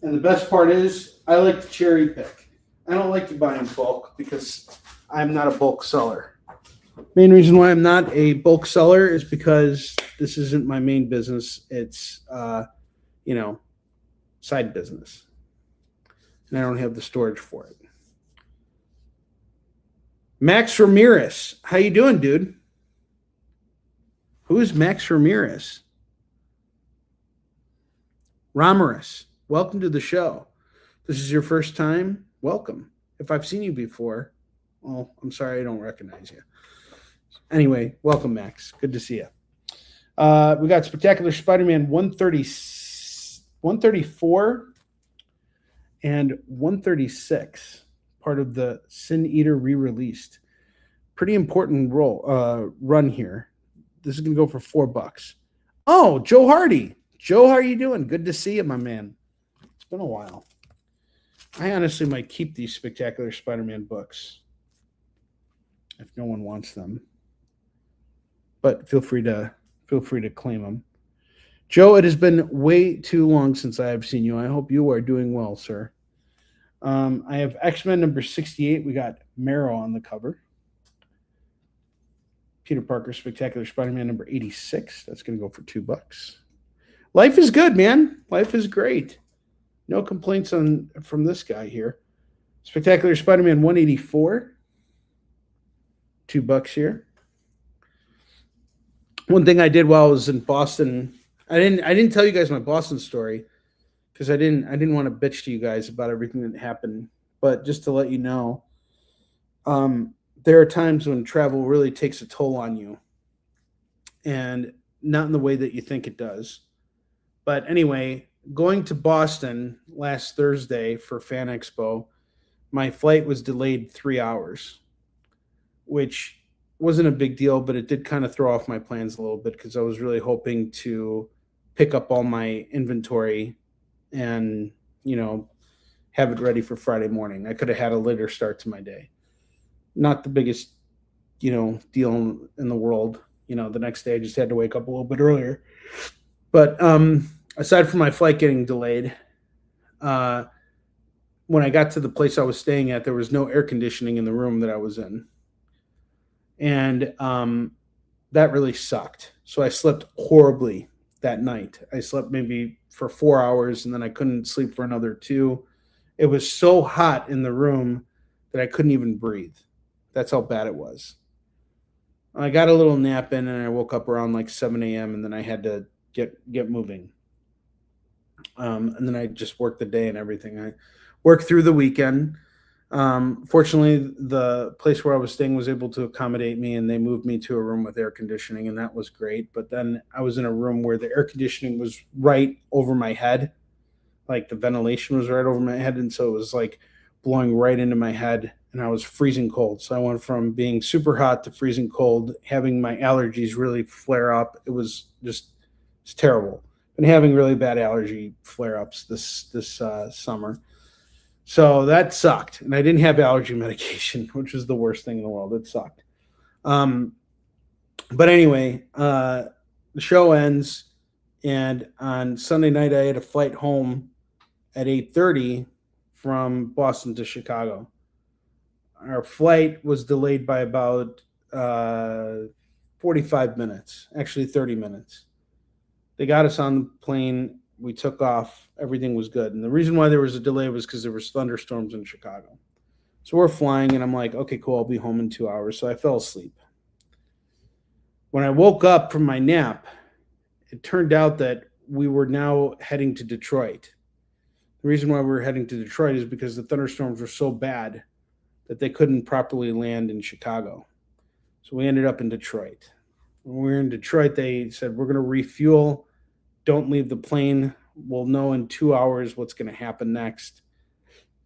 And the best part is I like to cherry pick. I don't like to buy in bulk because I'm not a bulk seller. Main reason why I'm not a bulk seller is because this isn't my main business. It's, side business. And I don't have the storage for it. Max Ramirez. How you doing, dude? Who is Max Ramirez? Welcome to the show. this is your first time, welcome. If I've seen you before, well, I'm sorry I don't recognize you. Anyway, welcome, Max. Good to see you. We got Spectacular Spider-Man 134 and 136, part of the Sin Eater re-released. Pretty important run here. This is gonna go for $4. Oh, Joe Hardy. Joe, how are you doing? Good to see you, my man. It's been a while. I honestly might keep these Spectacular Spider-Man books if no one wants them. But feel free to claim them. Joe, it has been way too long since I have seen you. I hope you are doing well, sir. I have X-Men number 68. We got Marrow on the cover. Peter Parker Spectacular Spider-Man number 86. That's going to go for $2. Life is good, man. Life is great. No complaints from this guy here. Spectacular Spider-Man 184. $2 here. One thing I did while I was in Boston, I didn't tell you guys my Boston story because I didn't want to bitch to you guys about everything that happened. But just to let you know, there are times when travel really takes a toll on you, and not in the way that you think it does. But anyway, going to Boston last Thursday for Fan Expo, my flight was delayed 3 hours, which wasn't a big deal, but it did kind of throw off my plans a little bit because I was really hoping to pick up all my inventory and, have it ready for Friday morning. I could have had a later start to my day. Not the biggest, deal in the world. The next day I just had to wake up a little bit earlier. But aside from my flight getting delayed, when I got to the place I was staying at, there was no air conditioning in the room that I was in. And that really sucked. So I slept horribly that night. I slept maybe for 4 hours, and then I couldn't sleep for another 2. It was so hot in the room that I couldn't even breathe. That's how bad it was. I got a little nap in, and I woke up around like 7 a.m., and then I had to get moving. And then I just worked the day and everything. I worked through the weekend. Fortunately, the place where I was staying was able to accommodate me, and they moved me to a room with air conditioning, and that was great. But then I was in a room where the air conditioning was right over my head. Like the ventilation was right over my head, and so it was like blowing right into my head, and I was freezing cold. So I went from being super hot to freezing cold, having my allergies really flare up. It's terrible. Been having really bad allergy flare-ups this summer. So that sucked. And I didn't have allergy medication, which was the worst thing in the world. It sucked. But anyway, the show ends, and on Sunday night I had a flight home at 8:30 from Boston to Chicago. Our flight was delayed by about 45 minutes, actually 30 minutes. They got us on the plane. We took off. Everything was good. And the reason why there was a delay was because there was thunderstorms in Chicago. So we're flying, and I'm like, okay, cool. I'll be home in 2 hours. So I fell asleep. When I woke up from my nap, it turned out that we were now heading to Detroit. The reason why we were heading to Detroit is because the thunderstorms were so bad that they couldn't properly land in Chicago. So we ended up in Detroit. When we were in Detroit, they said, we're going to refuel. Don't leave the plane. We'll know in 2 hours what's going to happen next.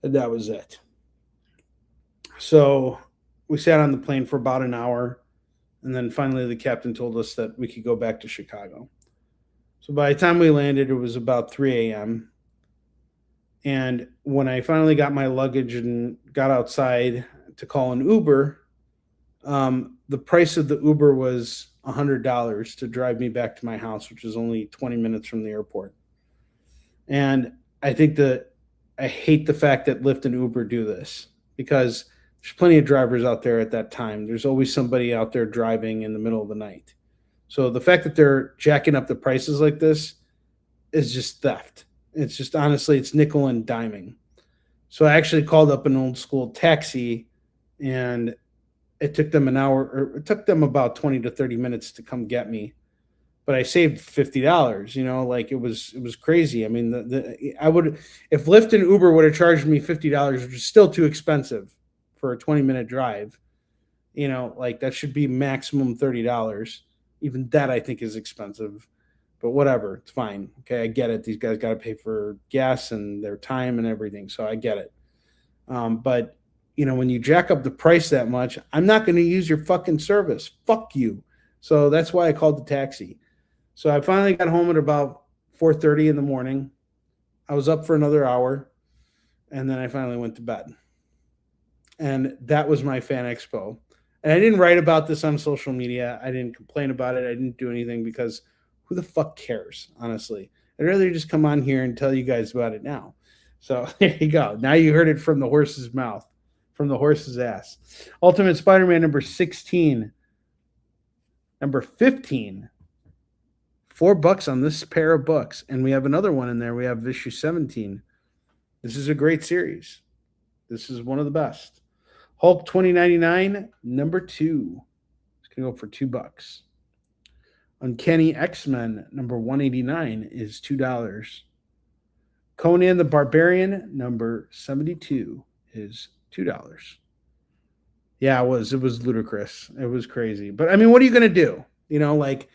And that was it. So we sat on the plane for about an hour. And then finally the captain told us that we could go back to Chicago. So by the time we landed, it was about 3 a.m. And when I finally got my luggage and got outside to call an Uber, the price of the Uber was $100 to drive me back to my house, which is only 20 minutes from the airport. And I think I hate the fact that Lyft and Uber do this, because there's plenty of drivers out there at that time. There's always somebody out there driving in the middle of the night. So the fact that they're jacking up the prices like this is just theft. It's just, honestly, it's nickel and diming. So I actually called up an old school taxi, and it took them an hour, or it took them about 20 to 30 minutes to come get me. but I saved $50. You know, like it was crazy. I mean, I would, if Lyft and Uber would have charged me $50, which is still too expensive for a 20-minute drive. You know, like that should be maximum $30. Even that I think is expensive, but whatever, it's fine. Okay, I get it. These guys got to pay for gas and their time and everything, so I get it. But you know, when you jack up the price that much, I'm not going to use your fucking service. Fuck you. So that's why I called the taxi. So I finally got home at about 4:30 in the morning. I was up for another hour, and then I finally went to bed. And that was my fan expo. And I didn't write about this on social media. I didn't complain about it. I didn't do anything because who the fuck cares, honestly? I'd rather just come on here and tell you guys about it now. So there you go. Now you heard it from the horse's mouth, from the horse's ass. Ultimate Spider-Man number 16. Number 15. $4 on this pair of books. And we have another one in there. We have issue 17. This is a great series. This is one of the best. Hulk 2099, number 2. It's going to go for $2. Uncanny X-Men, number 189, is $2. Conan the Barbarian, number 72, is $2. Yeah, it was ludicrous. It was crazy. But I mean, what are you going to do? You know, like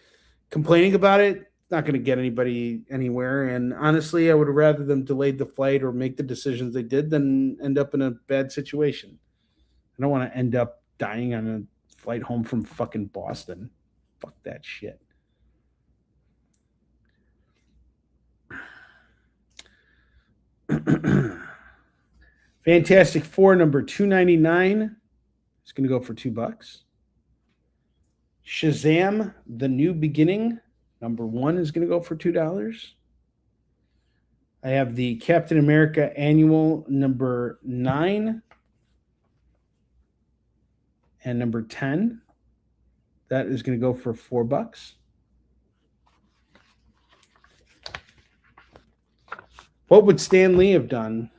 complaining about it, not going to get anybody anywhere. And honestly, I would have rather them delayed the flight or make the decisions they did than end up in a bad situation. I don't want to end up dying on a flight home from fucking Boston. Fuck that shit. Fantastic Four number 299. It's going to go for $2. Shazam: The New Beginning number 1 is going to go for $2. I have the Captain America Annual number 9 and number 10. That is going to go for $4. What would Stan Lee have done?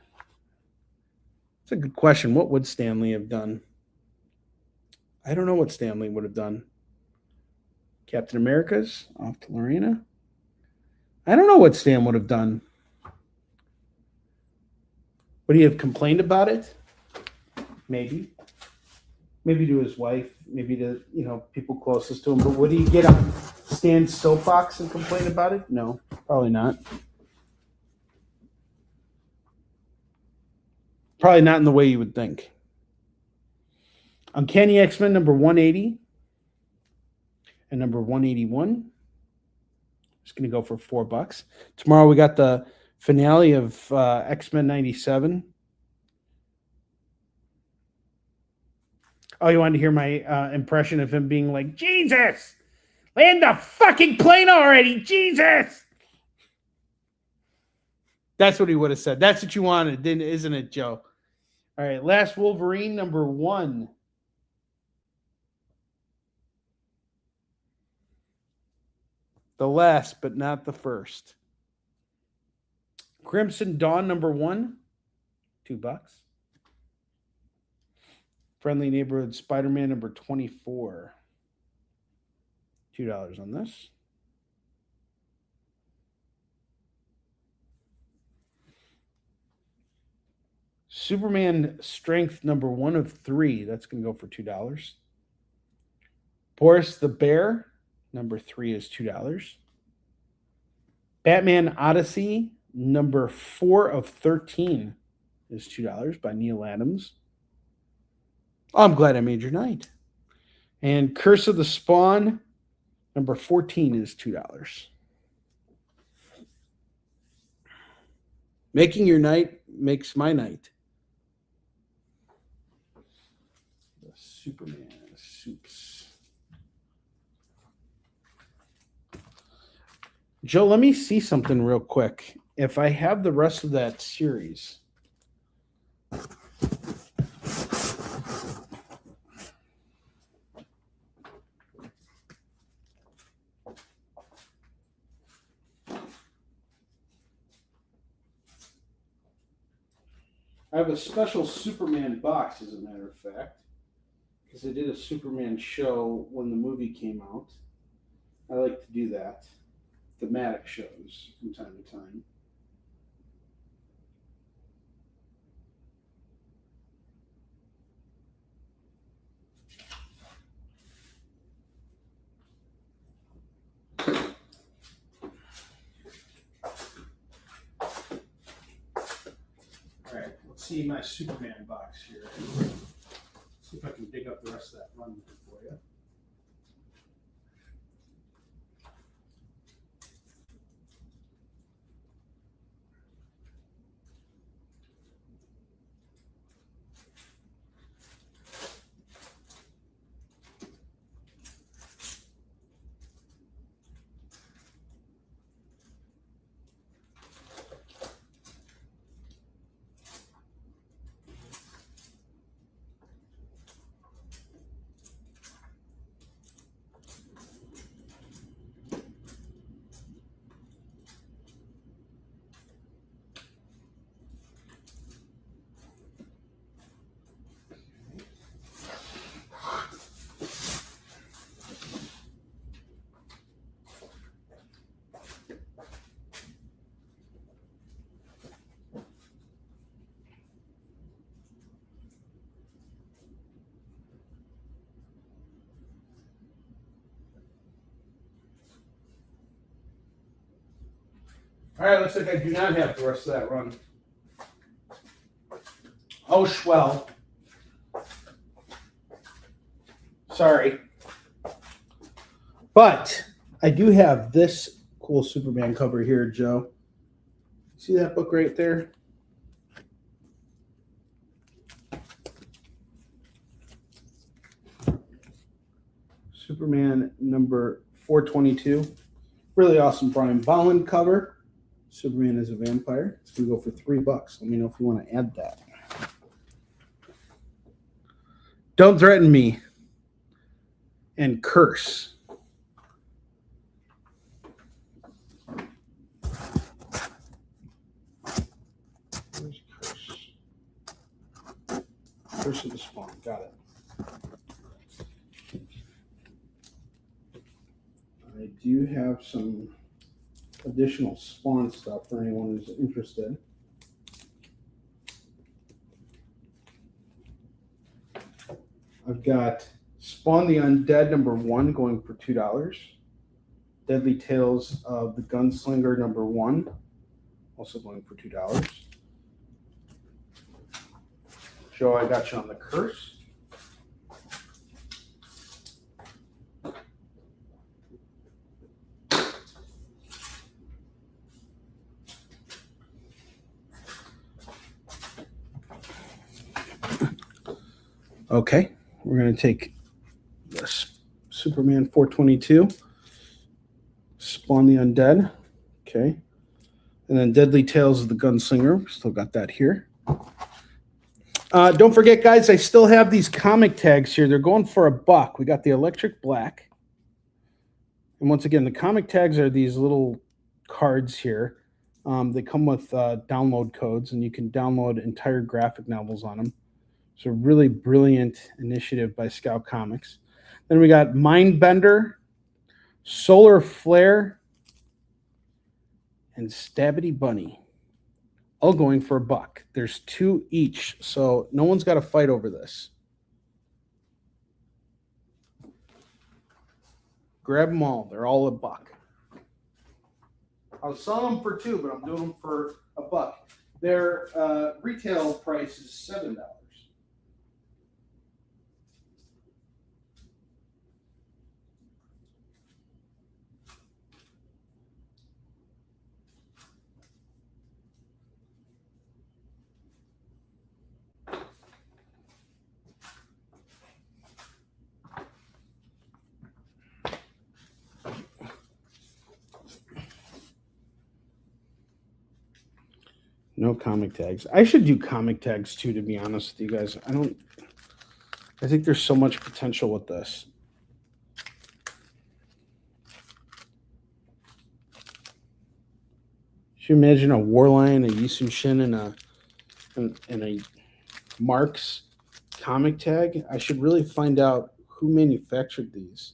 That's a good question. What would Stan Lee have done? I don't know what Stan Lee would have done. Captain America's off to Lorena. I don't know what Stan would have done. Would he have complained about it? Maybe. Maybe to his wife, maybe to, people closest to him. But would he get on Stan's soapbox and complain about it? No, probably not. Probably not in the way you would think. Uncanny X-Men number 180 and number 181. Just going to go for $4. Tomorrow we got the finale of X-Men 97. Oh, you wanted to hear my impression of him being like, Jesus, land the fucking plane already, Jesus. That's what he would have said. That's what you wanted, isn't it, Joe? All right, last Wolverine, number 1. The last, but not the first. Crimson Dawn, number 1, $2. Friendly Neighborhood Spider-Man, number 24, $2 on this. Superman Strength number 1 of 3. That's going to go for $2. Boris the Bear number 3 is $2. Batman Odyssey number 4 of 13 is $2 by Neil Adams. Oh, I'm glad I made your night. And Curse of the Spawn number 14 is $2. Making your night makes my night. Superman soups. Joe, let me see something real quick. If I have the rest of that series. I have a special Superman box, as a matter of fact. Because I did a Superman show when the movie came out. I like to do that. Thematic shows from time to time. All right, let's see my Superman box here. See if I can dig up the rest of that run for you. All right, looks like I do not have the rest of that run. Oh, swell. Sorry. But I do have this cool Superman cover here, Joe. See that book right there? Superman number 422. Really awesome Brian Bolland cover. Superman is a vampire. It's going to go for $3. Let me know if you want to add that. Don't threaten me and curse. Where's curse? Curse of the Spawn. Got it. I do have some additional Spawn stuff for anyone who's interested. I've got Spawn the Undead number 1 going for $2. Deadly Tales of the Gunslinger number 1 also going for $2. Joe, I got you on the curse. Okay, we're going to take this Superman 422, Spawn the Undead, okay, and then Deadly Tales of the Gunslinger. Still got that here. Don't forget, guys, I still have these comic tags here. They're going for $1. We got the Electric Black. And once again, the comic tags are these little cards here. They come with download codes, and you can download entire graphic novels on them. It's a really brilliant initiative by Scout Comics. Then we got Mindbender, Solar Flare, and Stabbity Bunny. All going for $1. There's 2 each, so no one's got to fight over this. Grab them all. They're all $1. I was selling them for $2, but I'm doing them for $1. Their retail price is $7. No comic tags. I should do comic tags too, to be honest with you guys. I think there's so much potential with this. Should you imagine a Warline, a Yisun Shin, and a Marx comic tag? I should really find out who manufactured these.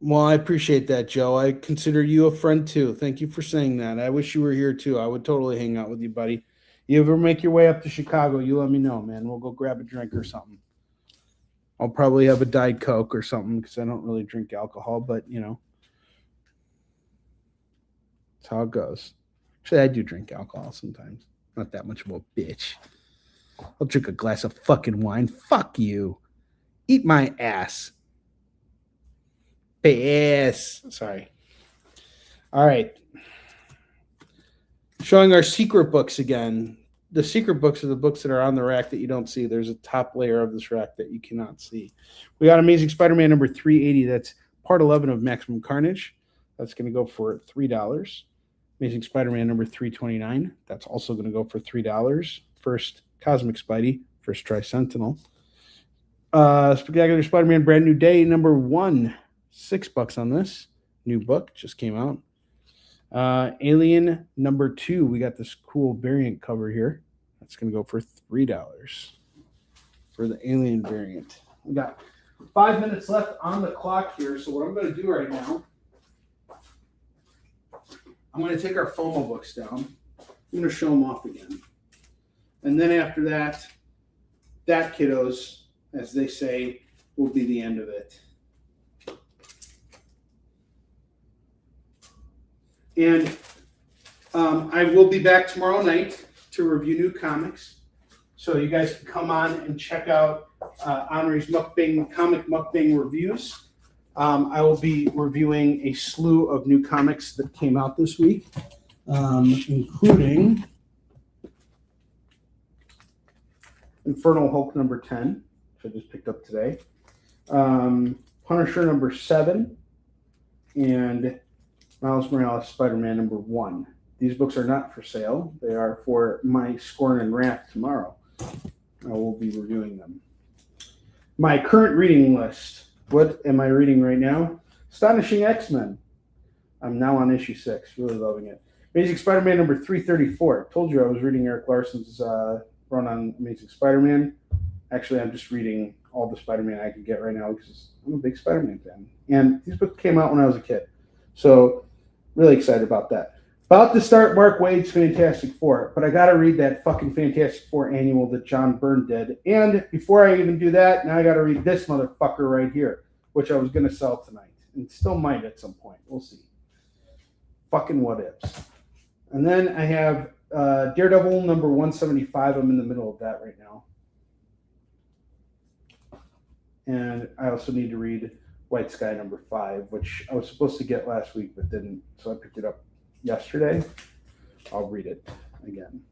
Well, I appreciate that, Joe. I consider you a friend too. Thank you for saying that. I wish you were here too. I would totally hang out with you, buddy. You ever make your way up to Chicago, you let me know, man. We'll go grab a drink or something. I'll probably have a Diet Coke or something because I don't really drink alcohol, but you know, that's how it goes. Actually, I do drink alcohol sometimes. Not that much of a bitch. I'll drink a glass of fucking wine. Fuck you. Eat my ass. Ass. Sorry. All right. Showing our secret books again. The secret books are the books that are on the rack that you don't see. There's a top layer of this rack that you cannot see. We got Amazing Spider-Man number 380. That's part 11 of Maximum Carnage. That's going to go for $3. Amazing Spider-Man number 329. That's also going to go for $3. First Cosmic Spidey. First Tri-Sentinel. Spectacular Spider-Man Brand New Day number 1. $6 on this. New book. Just came out. Alien number 2. We got this cool variant cover here. That's going to go for $3 for the Alien variant. We got 5 minutes left on the clock here. So what I'm going to do right now, I'm going to take our FOMO books down. I'm going to show them off again. And then after that, kiddos, as they say, will be the end of it. And I will be back tomorrow night to review new comics. So you guys can come on and check out Onrie's comic mukbang reviews. I will be reviewing a slew of new comics that came out this week, including Infernal Hulk number 10, which I just picked up today, Punisher number 7, and Miles Morales Spider-Man number 1. These books are not for sale. They are for my scorn and wrath tomorrow. I will be reviewing them. My current reading list. What am I reading right now? Astonishing X-Men. I'm now on issue 6. Really loving it. Amazing Spider-Man number 334. Told you I was reading Eric Larson's run on Amazing Spider-Man. Actually, I'm just reading all the Spider-Man I can get right now because I'm a big Spider-Man fan. And these books came out when I was a kid. So really excited about that. About to start Mark Waid's Fantastic Four, but I got to read that fucking Fantastic Four annual that John Byrne did. And before I even do that, now I got to read this motherfucker right here, which I was going to sell tonight and still might at some point. We'll see. Fucking what ifs. And then I have Daredevil number 175. I'm in the middle of that right now. And I also need to read White Sky number 5, which I was supposed to get last week but didn't, so I picked it up yesterday. I'll read it again.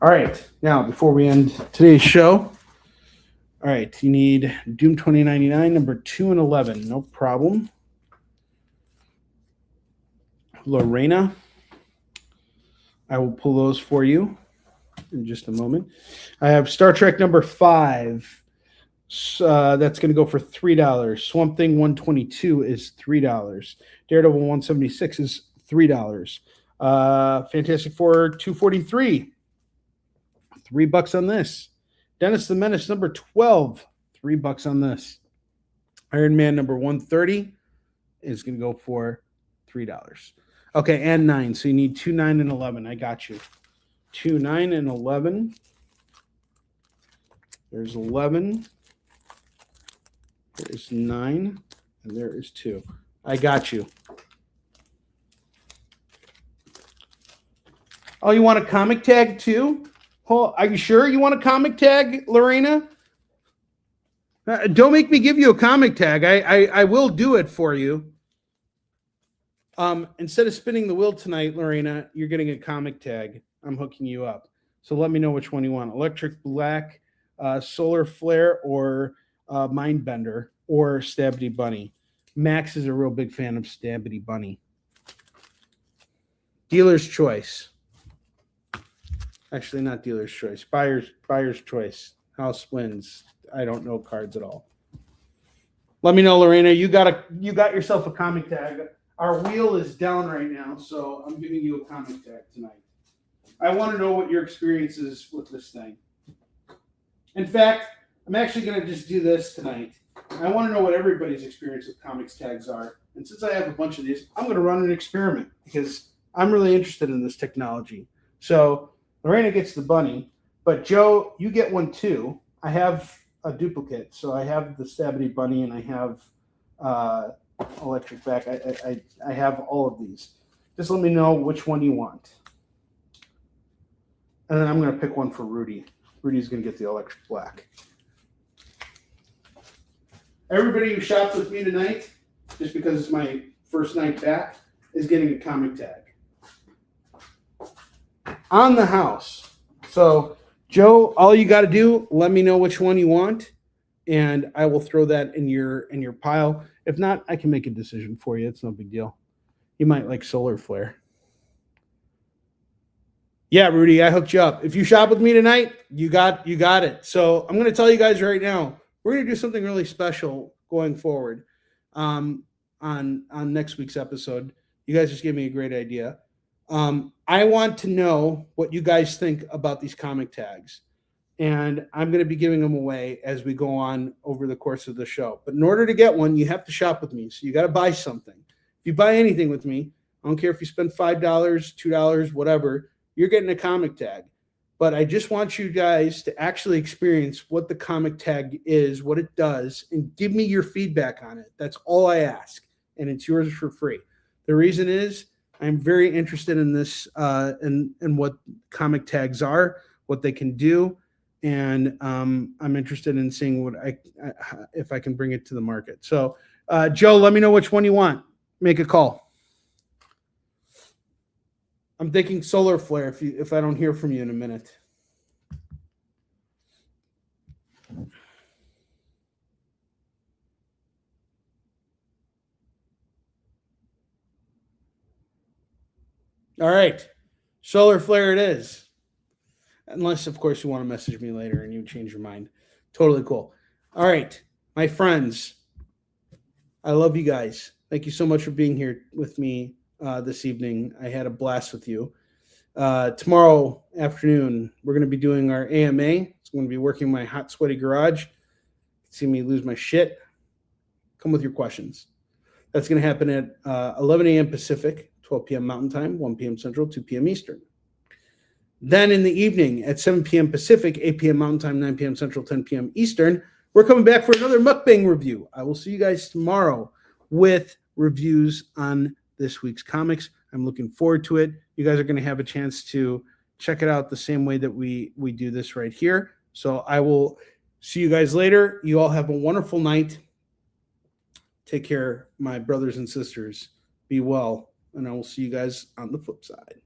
All right, now before we end today's show, all right, you need Doom 2099 number 2 and 11, no problem. Lorena, I will pull those for you in just a moment. I have Star Trek number 5. That's going to go for $3. Swamp Thing 122 is $3. Daredevil 176 is $3. Fantastic Four 243, $3 on this. Dennis the Menace number 12, $3 on this. Iron Man number 130 is going to go for $3. Okay, and 9. So you need 2, 9, and 11. I got you. 2, 9, and 11. There's 11. There is 9, and there is 2. I got you. Oh, you want a comic tag too? Oh, are you sure you want a comic tag, Lorena? Don't make me give you a comic tag. I will do it for you. Instead of spinning the wheel tonight, Lorena, you're getting a comic tag. I'm hooking you up. So let me know which one you want. Electric Black, Solar Flare, or Mindbender, or Stabbity Bunny. Max is a real big fan of Stabbity Bunny. Dealer's choice. Actually, not dealer's choice. Buyer's choice. House wins. I don't know cards at all. Let me know, Lorena. You got yourself a comic tag. Our wheel is down right now, so I'm giving you a comic tag tonight. I want to know what your experience is with this thing. In fact, I'm actually going to just do this tonight. I want to know what everybody's experience with comics tags are. And since I have a bunch of these, I'm going to run an experiment because I'm really interested in this technology. So Lorena gets the bunny, but Joe, you get one too. I have a duplicate. So I have the Stabity bunny and I have electric back. I have all of these. Just let me know which one you want. And then I'm going to pick one for Rudy. Rudy's going to get the electric black. Everybody who shopped with me tonight, just because it's my first night back, is getting a comic tag. On the house. So, Joe, all you got to do, let me know which one you want, and I will throw that in your pile. If not, I can make a decision for you. It's no big deal. You might like solar flare. Yeah, Rudy, I hooked you up. If you shop with me tonight, you got it. So I'm going to tell you guys right now, we're going to do something really special going forward on next week's episode. You guys just gave me a great idea. I want to know what you guys think about these comic tags. And I'm going to be giving them away as we go on over the course of the show. But in order to get one, you have to shop with me. So you got to buy something. If you buy anything with me, I don't care if you spend $5, $2, whatever, you're getting a comic tag. But I just want you guys to actually experience what the comic tag is, what it does, and give me your feedback on it. That's all I ask. And it's yours for free. The reason is I'm very interested in this, in what comic tags are, what they can do. And I'm interested in seeing what if I can bring it to the market. So, Joe, let me know which one you want. Make a call. I'm thinking solar flare if I don't hear from you in a minute. All right. Solar flare it is. Unless, of course, you want to message me later and you change your mind. Totally cool. All right. My friends, I love you guys. Thank you so much for being here with me this evening. I had a blast with you. Tomorrow afternoon, we're going to be doing our AMA. It's going to be working my hot, sweaty garage. See me lose my shit. Come with your questions. That's going to happen at 11 a.m. Pacific, 12 p.m. Mountain Time, 1 p.m. Central, 2 p.m. Eastern. Then in the evening at 7 p.m. Pacific, 8 p.m. Mountain Time, 9 p.m. Central, 10 p.m. Eastern, we're coming back for another mukbang review. I will see you guys tomorrow with reviews on this week's comics. I'm looking forward to it. You guys are going to have a chance to check it out the same way that we do this right here. So I will see you guys later. You all have a wonderful night. Take care, my brothers and sisters. Be well, and I will see you guys on the flip side.